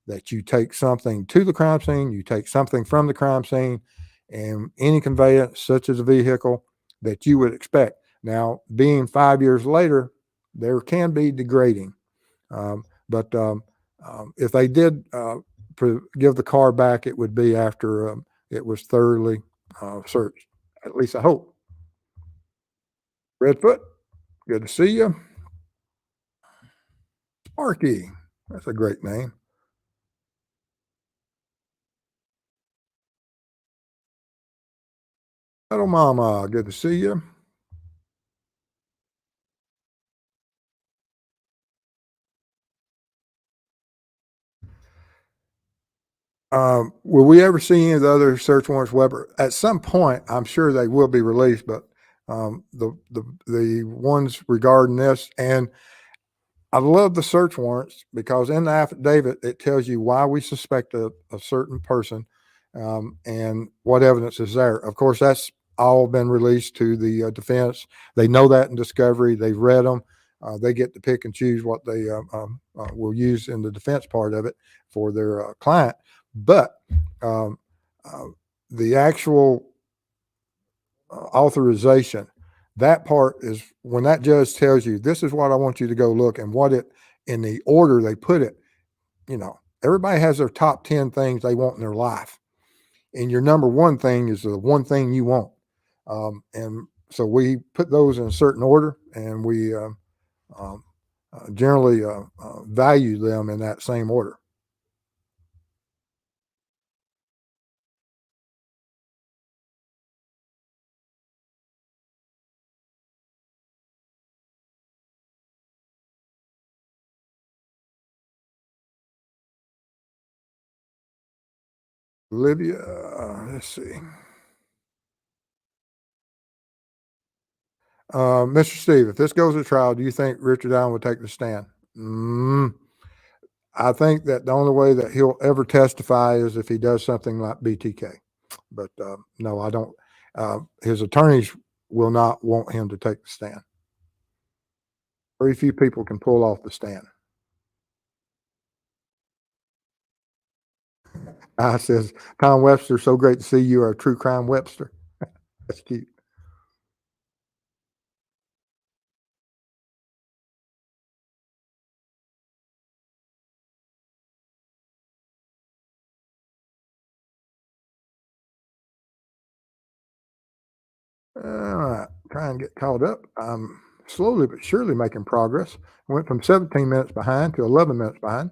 that you take something to the crime scene, you take something from the crime scene, and any conveyance, such as a vehicle, that you would expect. Now, being 5 years later, there can be degrading. But if they did give the car back, it would be after it was thoroughly searched. At least I hope. Redfoot, good to see you. Sparky, that's a great name. Little Mama, good to see you. Will we ever see any of the other search warrants, Weber? At some point, I'm sure they will be released, but the ones regarding this, and I love the search warrants because in the affidavit it tells you why we suspect a certain person and what evidence is there. Of course, that's all been released to the defense. They know that in discovery. They've read them. They get to pick and choose what they will use in the defense part of it for their client. But um, uh, the actual authorization, that part is when that judge tells you, this is what I want you to go look, and what it, in the order they put it, everybody has their top 10 things they want in their life. And your number one thing is the one thing you want. And so we put those in a certain order, and we um, generally value them in that same order. Olivia, let's see. Mr. Steve, if this goes to trial, do you think Richard Allen would take the stand? I think that the only way that he'll ever testify is if he does something like BTK. But no, I don't. His attorneys will not want him to take the stand. Very few people can pull off the stand. I says, Tom Webster, so great to see you. Are a true crime Webster. That's cute. All right, try and get caught up. I'm slowly but surely making progress. Went from 17 minutes behind to 11 minutes behind.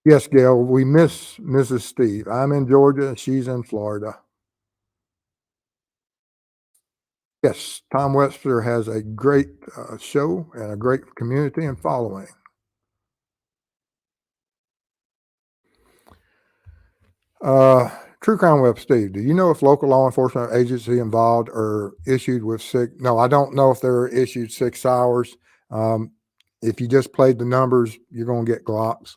Yes, Gail, we miss Mrs. Steve. I'm in Georgia and she's in Florida. Yes, Tom Webster has a great show and a great community and following. True Crime Web, Steve, do you know if local law enforcement agency involved are issued with six? No, I don't know if they're issued 6 hours. If you just played the numbers, you're going to get Glocks.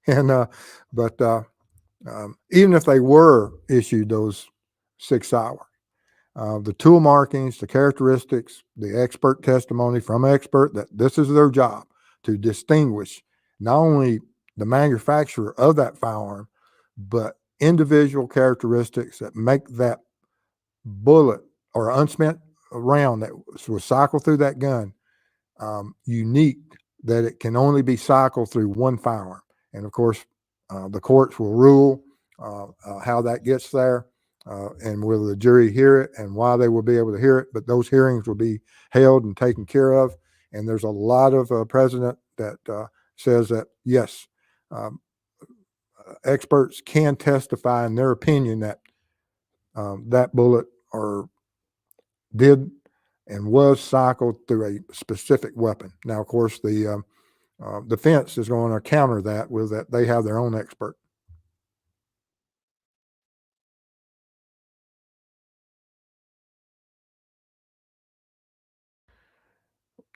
and but even if they were issued those 6 hours, the tool markings, the characteristics, the expert testimony from an expert that this is their job to distinguish not only the manufacturer of that firearm, but individual characteristics that make that bullet or unspent round that was cycled through that gun unique, that it can only be cycled through one firearm. And of course, the courts will rule how that gets there. And will the jury hear it and why they will be able to hear it. But those hearings will be held and taken care of. And there's a lot of precedent that says that, yes, experts can testify in their opinion that that bullet or did and was cycled through a specific weapon. Now, of course, the defense is going to counter that with that they have their own expert.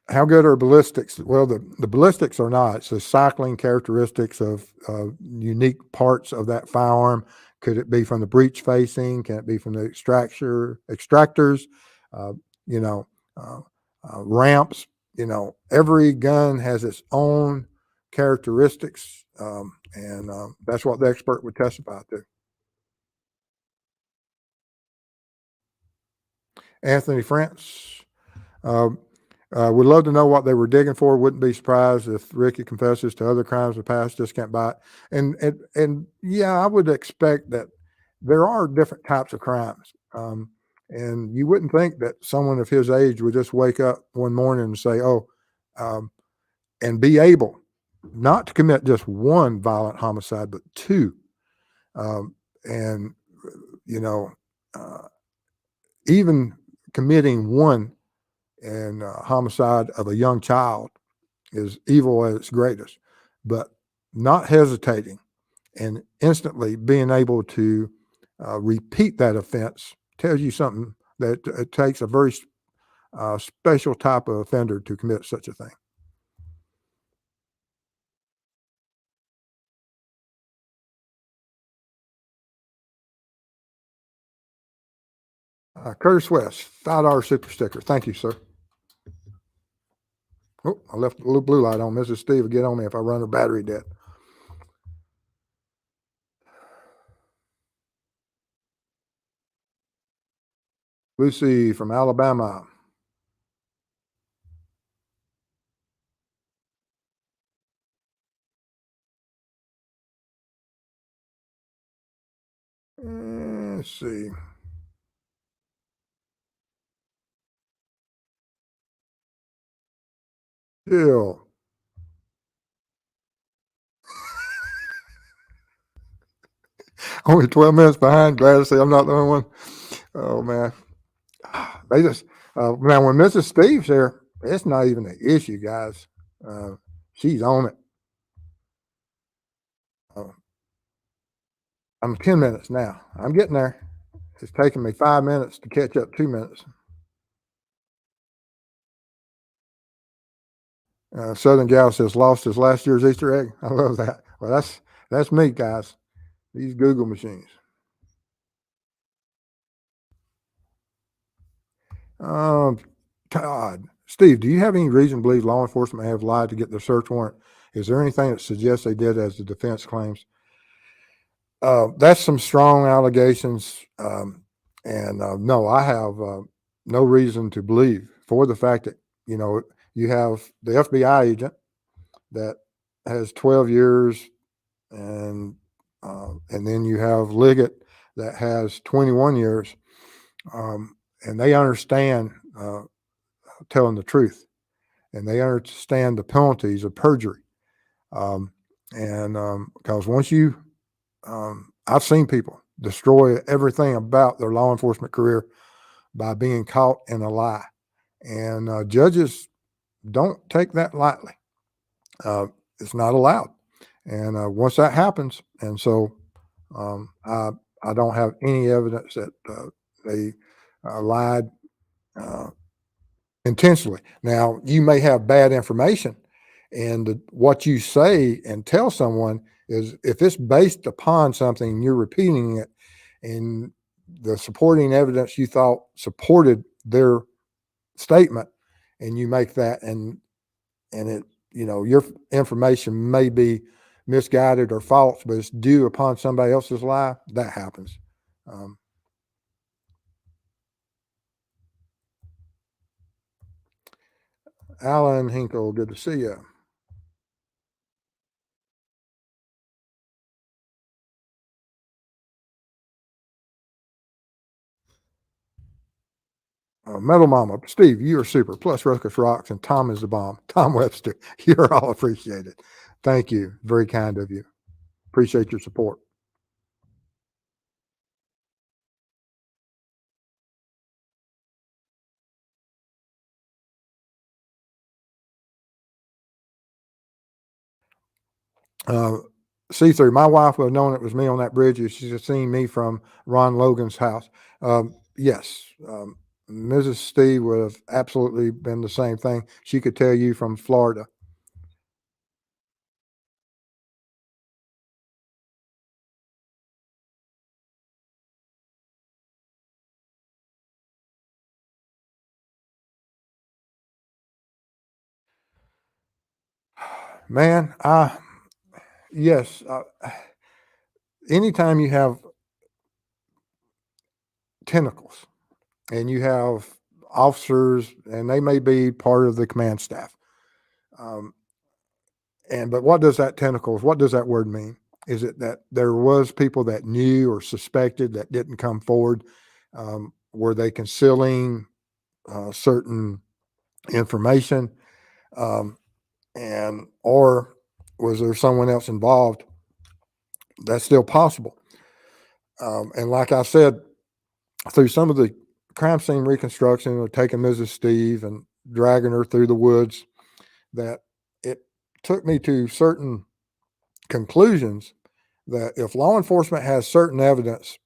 How good are ballistics? Well, the ballistics are not. It's the cycling characteristics of unique parts of that firearm Could it be from the breech facing? Can it be from the extractors? Uh, you know, uh, ramps. Every gun has its own characteristics, and that's what the expert would testify to. Anthony France. Um, would love to know what they were digging for. Wouldn't be surprised if Ricky confesses to other crimes of the past. Just can't buy it. And yeah, I would expect that there are different types of crimes. And you wouldn't think that someone of his age would just wake up one morning and say, "Oh," um, and be able not to commit just one violent homicide, but two. And you know, uh, even committing one and homicide of a young child is evil at its greatest, but not hesitating and instantly being able to repeat that offense tells you something that it takes a very special type of offender to commit such a thing. Curtis West, $5 super sticker. Thank you, sir. Oh, I left a little blue light on. Mrs. Steve will get on me if I run her battery dead. Lucy from Alabama. Let's see. Jill. Only 12 minutes behind. Glad to see I'm not the only one. Oh, man. They just, now when Mrs. Steve's there, it's not even an issue, guys. She's on it. Uh, I'm 10 minutes now. I'm getting there. It's taking me 5 minutes to catch up 2 minutes. Southern Gal says lost his last year's Easter egg. I love that. Well, that's me, guys. These Google machines. Um, Todd, Steve, do you have any reason to believe law enforcement may have lied to get the search warrant? Is there anything that suggests they did as the defense claims? That's some strong allegations. And no, I have no reason to believe for the fact that, you know, you have the FBI agent that has 12 years and then you have Liggett that has 21 years. And they understand telling the truth and they understand the penalties of perjury. Because once you, I've seen people destroy everything about their law enforcement career by being caught in a lie. And judges don't take that lightly. It's not allowed. And once that happens, and so I don't have any evidence that they lied uh, intentionally. Now, you may have bad information, and what you say and tell someone is if it's based upon something and you're repeating it, and the supporting evidence you thought supported their statement, and you make that, and it, your information may be misguided or false, but it's due upon somebody else's lie. That happens. Um, Alan Hinkle, good to see you. Metal Mama, Steve, you are super. Plus Ruckus rocks, and Tom is the bomb. Tom Webster, you're all appreciated. Thank you. Very kind of you. Appreciate your support. Uh, See through. My wife would have known it was me on that bridge if she's seen me from Ron Logan's house. Yes, Mrs. Steve would have absolutely been the same thing. She could tell you from Florida. Man, yes. Anytime you have tentacles and you have officers, and they may be part of the command staff. Um, but what does that tentacles? What does that word mean? Is it that there was people that knew or suspected that didn't come forward? Were they concealing certain information, um, and or was there someone else involved? That's still possible. And like I said, through some of the crime scene reconstruction, or taking Mrs. Steve and dragging her through the woods, that it took me to certain conclusions that if law enforcement has certain evidence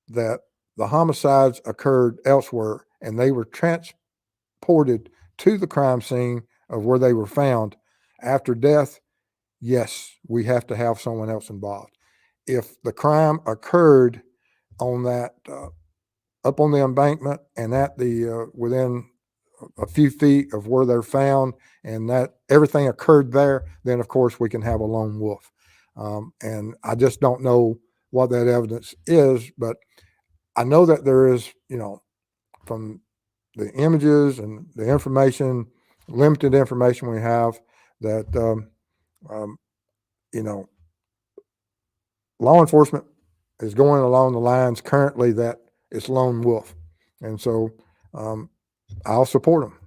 that the homicides occurred elsewhere and they were transported to the crime scene of where they were found after death, yes, we have to have someone else involved. If the crime occurred on that up on the embankment and at the within a few feet of where they're found, and that everything occurred there, then of course we can have a lone wolf. And I just don't know what that evidence is, but I know that there is, from the images and the information, limited information we have, that um, you know, law enforcement is going along the lines currently that it's lone wolf, and so um, I'll support them.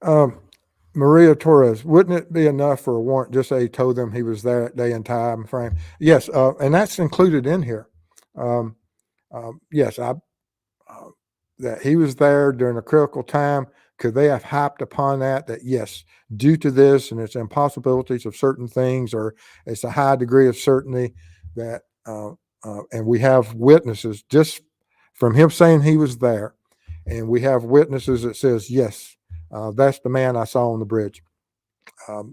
Um, Maria Torres, wouldn't it be enough for a warrant just say he told them he was there at day and time frame? Yes, and that's included in here. Um, yes, uh, that he was there during a critical time. Could they have hopped upon that? That yes, due to this and its impossibilities of certain things, or it's a high degree of certainty that, and we have witnesses just from him saying he was there, and we have witnesses that says yes, that's the man I saw on the bridge.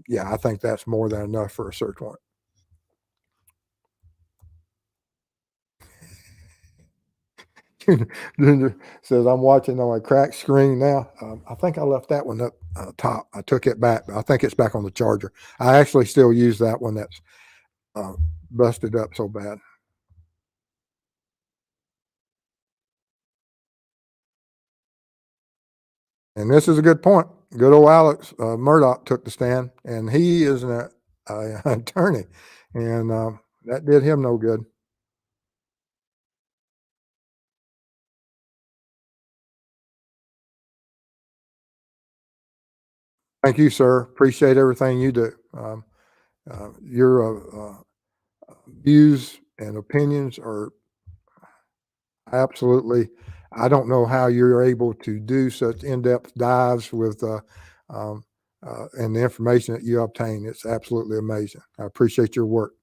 Yeah, I think that's more than enough for a search warrant. Says I'm watching on a cracked screen now. I think I left that one up top. I took it back. I think it's back on the charger. I actually still use that one that's uh, busted up so bad. And this is a good point. Good old Alex Murdoch took the stand, and he is an attorney, and that did him no good. Thank you, sir. Appreciate everything you do. Your views and opinions are absolutely. I don't know how you're able to do such in-depth dives with and the information that you obtain. It's absolutely amazing. I appreciate your work.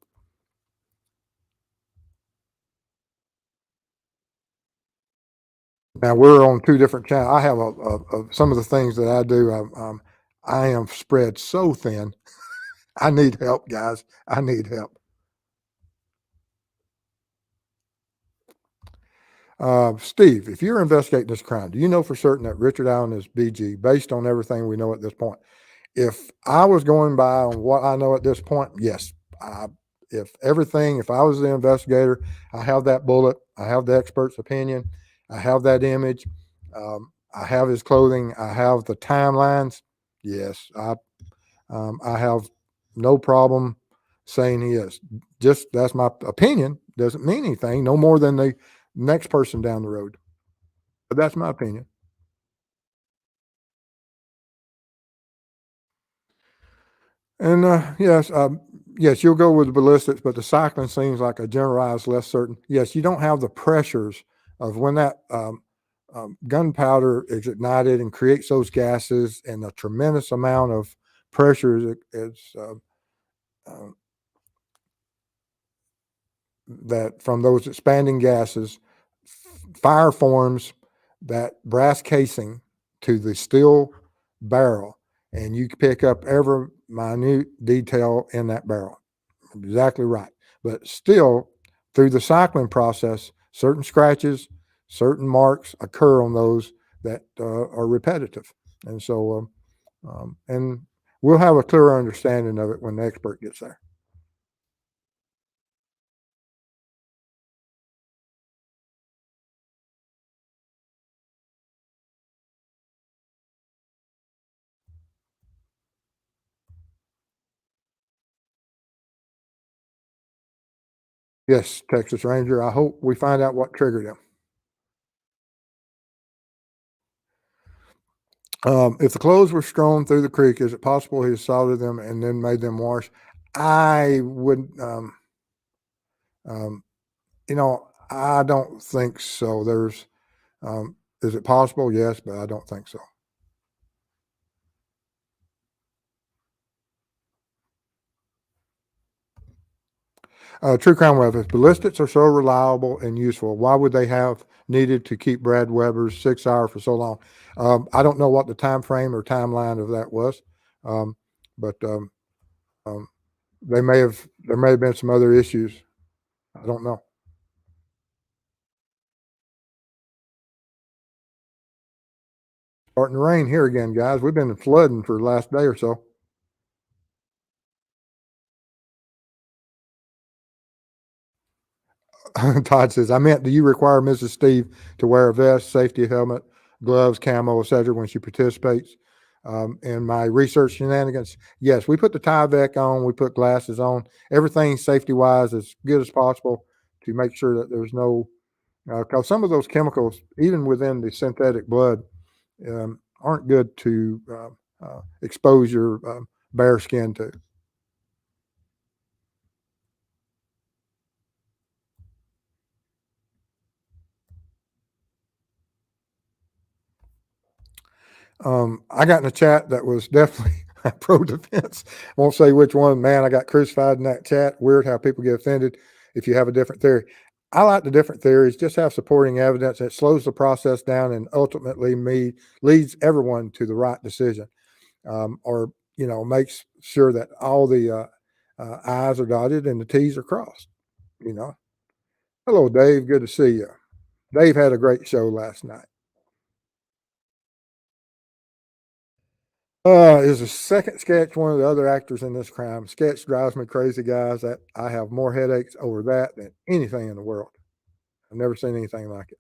Now we're on two different channels. I have some of the things that I do. I am spread so thin. I need help, guys. I need help. Steve, if you're investigating this crime, do you know for certain that Richard Allen is BG based on everything we know at this point? If I was going by on what I know at this point, yes. I, if I was the investigator, I have that bullet, I have the expert's opinion, I have that image, I have his clothing, I have the timelines. Yes, I have no problem saying he is. Just that's my opinion. Doesn't mean anything, no more than the next person down the road. But that's my opinion. And yes, you'll go with the ballistics, but the cycling seems like a generalized, less certain. Yes, you don't have the pressures of when that gunpowder is ignited and creates those gases, and a tremendous amount of pressure uh, that from those expanding gases, fire forms that brass casing to the steel barrel, and you pick up every minute detail in that barrel. Exactly right. But still, through the cycling process, certain scratches, certain marks occur on those that are repetitive. And so, and we'll have a clearer understanding of it when the expert gets there. Yes, Texas Ranger. I hope we find out what triggered him. If the clothes were strewn through the creek, is it possible he salted them and then made them wash? I would, um, I don't think so. Is it possible? Yes, but I don't think so. True crime weapons. Ballistics are so reliable and useful. Why would they have needed to keep Brad Weber's 6 hour for so long? I don't know what the time frame or timeline of that was, um, but um, there may have been some other issues. I don't know. Starting to rain here again, guys. We've been flooding for the last day or so. Todd says, I meant, do you require Mrs. Steve to wear a vest, safety helmet, gloves, camo, etc. when she participates in my research shenanigans? Yes, we put the Tyvek on, we put glasses on, everything safety wise as good as possible to make sure that there's no, because some of those chemicals, even within the synthetic blood, aren't good to expose your bare skin to. I got in a chat that was definitely pro defense. Won't say which one. Man, I got crucified in that chat. Weird how people get offended if you have a different theory. I like the different theories. Just have supporting evidence. It slows the process down and ultimately leads everyone to the right decision, or makes sure that all the I's are dotted and the T's are crossed. You know. Hello, Dave. Good to see you. Dave had a great show last night. Is the second sketch one of the other actors in this crime? Sketch drives me crazy, guys. That I have more headaches over that than anything in the world. I've never seen anything like it.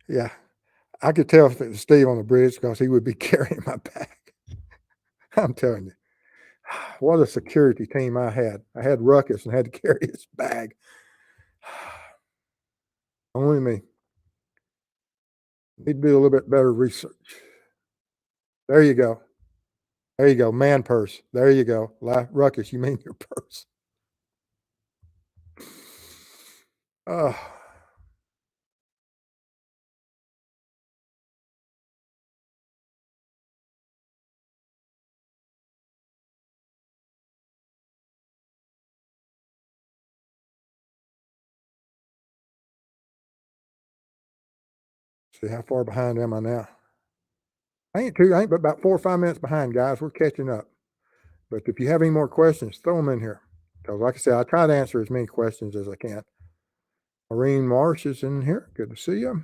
Yeah, I could tell if it was Steve on the bridge because he would be carrying my bag. I'm telling you, what a security team I had. I had Ruckus and had to carry his bag. Only me. Need to do a little bit better research. There you go. There you go. Man purse. There you go. Ruckus, you mean your purse. Oh, see how far behind am I now? I ain't but about 4 or 5 minutes behind, guys. We're catching up. But if you have any more questions, throw them in here. Because, like I said, I try to answer as many questions as I can. Maureen Marsh is in here. Good to see you.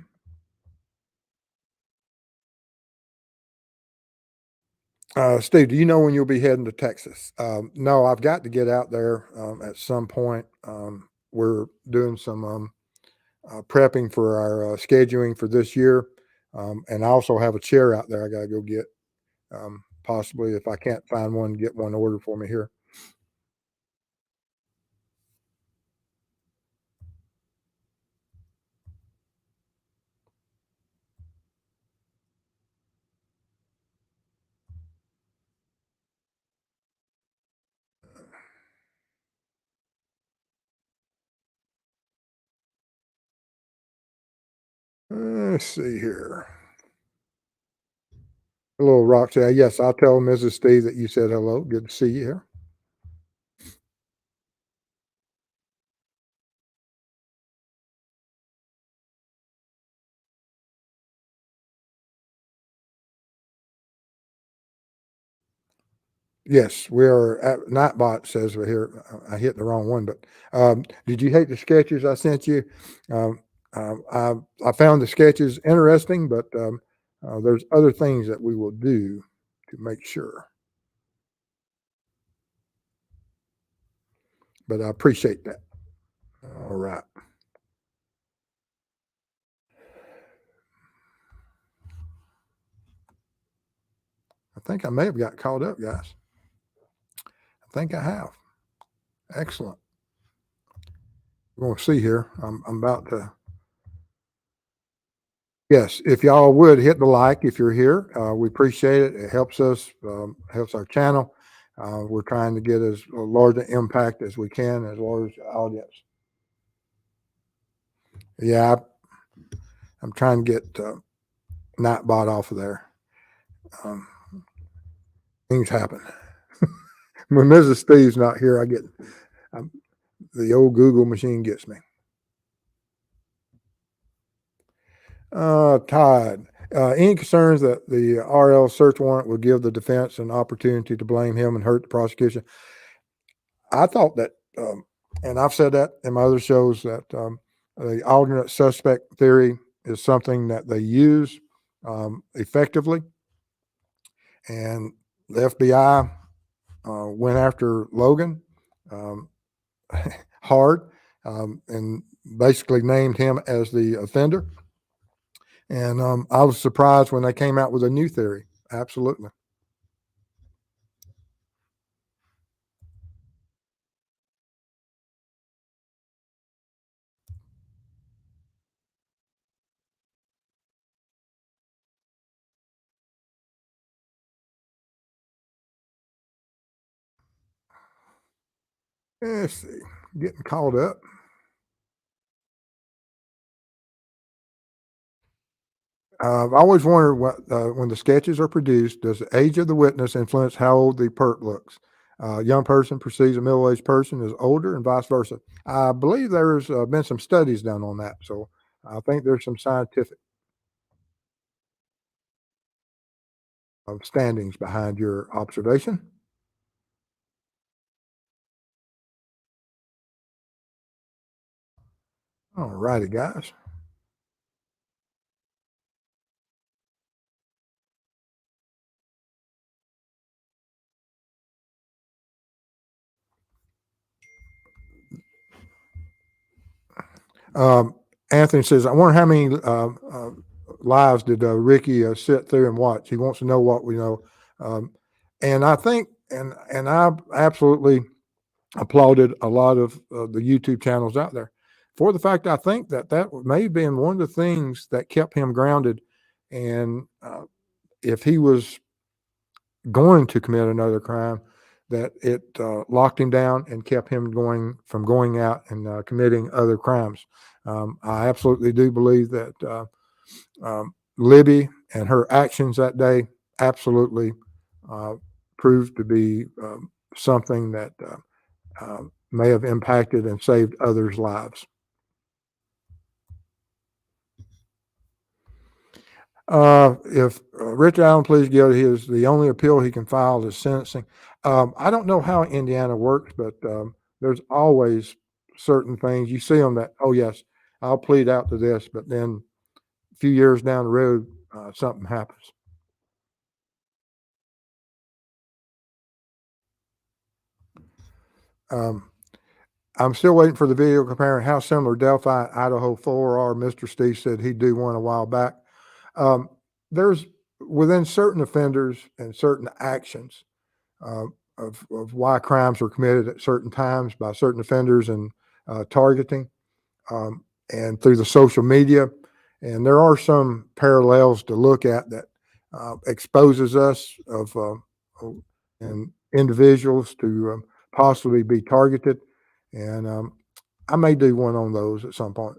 Steve, do you know when you'll be heading to Texas? No, I've got to get out there at some point. We're doing some prepping for our scheduling for this year. And I also have a chair out there I got to go get. Possibly, if I can't find one, get one ordered for me here. Let's see here. Hello, Roxanne. Yes, I'll tell Mrs. Steve that you said hello. Good to see you here. Yes, we are at Nightbot says we're here. I hit the wrong one, but did you hate the sketches I sent you? Um, I found the sketches interesting, but there's other things that we will do to make sure. But I appreciate that. All right. I think I may have got caught up, guys. I think I have. Excellent. We're going to see here. I'm about to. Yes, if y'all would hit the like if you're here, we appreciate it. It helps us, helps our channel. We're trying to get as large an impact as we can, as large audience. Yeah, I'm trying to get Nightbot off of there. Um, things happen. When Mrs. Steve's not here, I get the old Google machine gets me. Todd, any concerns that the RL search warrant would give the defense an opportunity to blame him and hurt the prosecution? I thought that, and I've said that in my other shows, that the alternate suspect theory is something that they use effectively. And the FBI went after Logan hard and basically named him as the offender. And I was surprised when they came out with a new theory. Absolutely. Let's see. Getting caught up. I've always wondered what, when the sketches are produced, does the age of the witness influence how old the perp looks? A young person perceives a middle-aged person as older and vice versa. I believe there's been some studies done on that. So I think there's some scientific standings behind your observation. All righty, guys. Um, Anthony says, I wonder how many lives did Ricky sit through and watch? He wants to know what we know. And I think, and I absolutely applauded a lot of the YouTube channels out there for the fact I think that that may have been one of the things that kept him grounded. And if he was going to commit another crime, that it locked him down and kept him going from going out and committing other crimes. I absolutely do believe that Libby and her actions that day absolutely proved to be something that may have impacted and saved others' lives. If Rich Allen pleads guilty, is the only appeal he can file is sentencing. I don't know how Indiana works, but there's always certain things you see them that, oh yes, I'll plead out to this, but then a few years down the road, something happens. Um, I'm still waiting for the video comparing how similar Delphi and Idaho 4 are. Mr. Steve said he'd do one a while back. Um, there's within certain offenders and certain actions uh, of why crimes were committed at certain times by certain offenders and targeting and through the social media. And there are some parallels to look at that exposes us of and individuals to possibly be targeted. And I may do one on those at some point.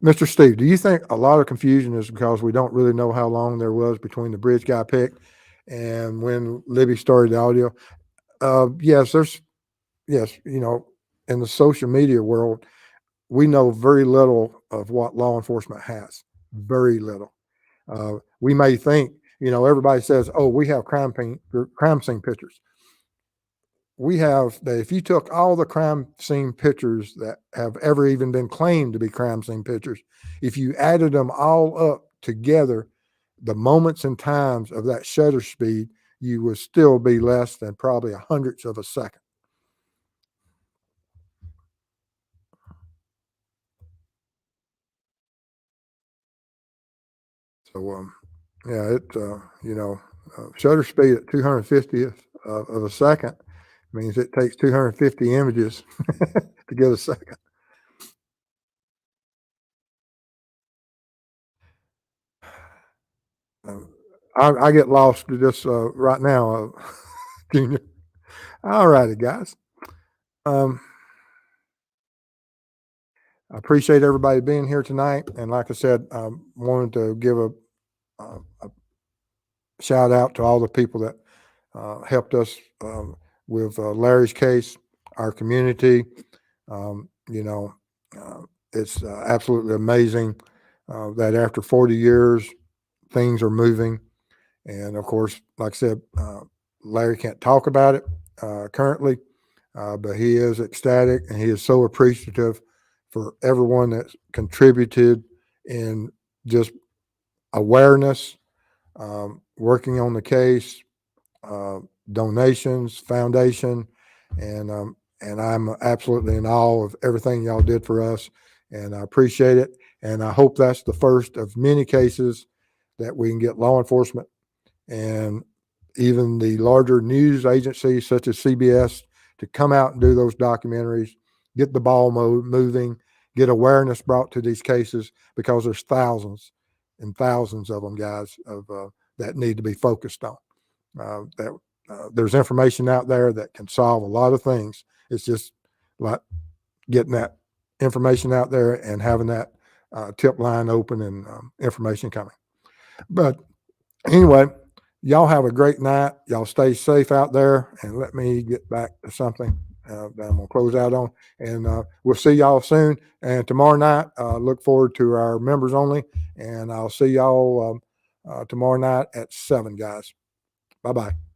Mr. Steve, do you think a lot of confusion is because we don't really know how long there was between the bridge guy picked and when Libby started the audio? Yes, yes, in the social media world, we know very little of what law enforcement has, very little. We may think everybody says, "Oh, we have crime scene pictures." We have that. If you took all the crime scene pictures that have ever even been claimed to be crime scene pictures, if you added them all up together, the moments and times of that shutter speed, you would still be less than probably a hundredth of a second. So, yeah, shutter speed at 250th of a second means it takes 250 images to get a second. Um, I get lost to this right now, Junior. All righty, guys. Um, I appreciate everybody being here tonight, and like I said, wanted to give a shout out to all the people that helped us with Larry's case, our community. Um, you know, it's absolutely amazing that after 40 years, things are moving. And of course, like I said, Larry can't talk about it currently, but he is ecstatic and he is so appreciative for everyone that's contributed in just awareness, working on the case, uh, donations, foundation, and I'm absolutely in awe of everything y'all did for us, and I appreciate it. And I hope that's the first of many cases that we can get law enforcement and even the larger news agencies such as CBS to come out and do those documentaries, get the ball moving, get awareness brought to these cases, because there's thousands and thousands of them, guys, of that need to be focused on. That there's information out there that can solve a lot of things. It's just like getting that information out there and having that tip line open and information coming. But anyway, y'all have a great night. Y'all stay safe out there, and let me get back to something that I'm gonna close out on. And we'll see y'all soon. And tomorrow night, look forward to our members only. And I'll see y'all tomorrow night at 7, guys. Bye bye.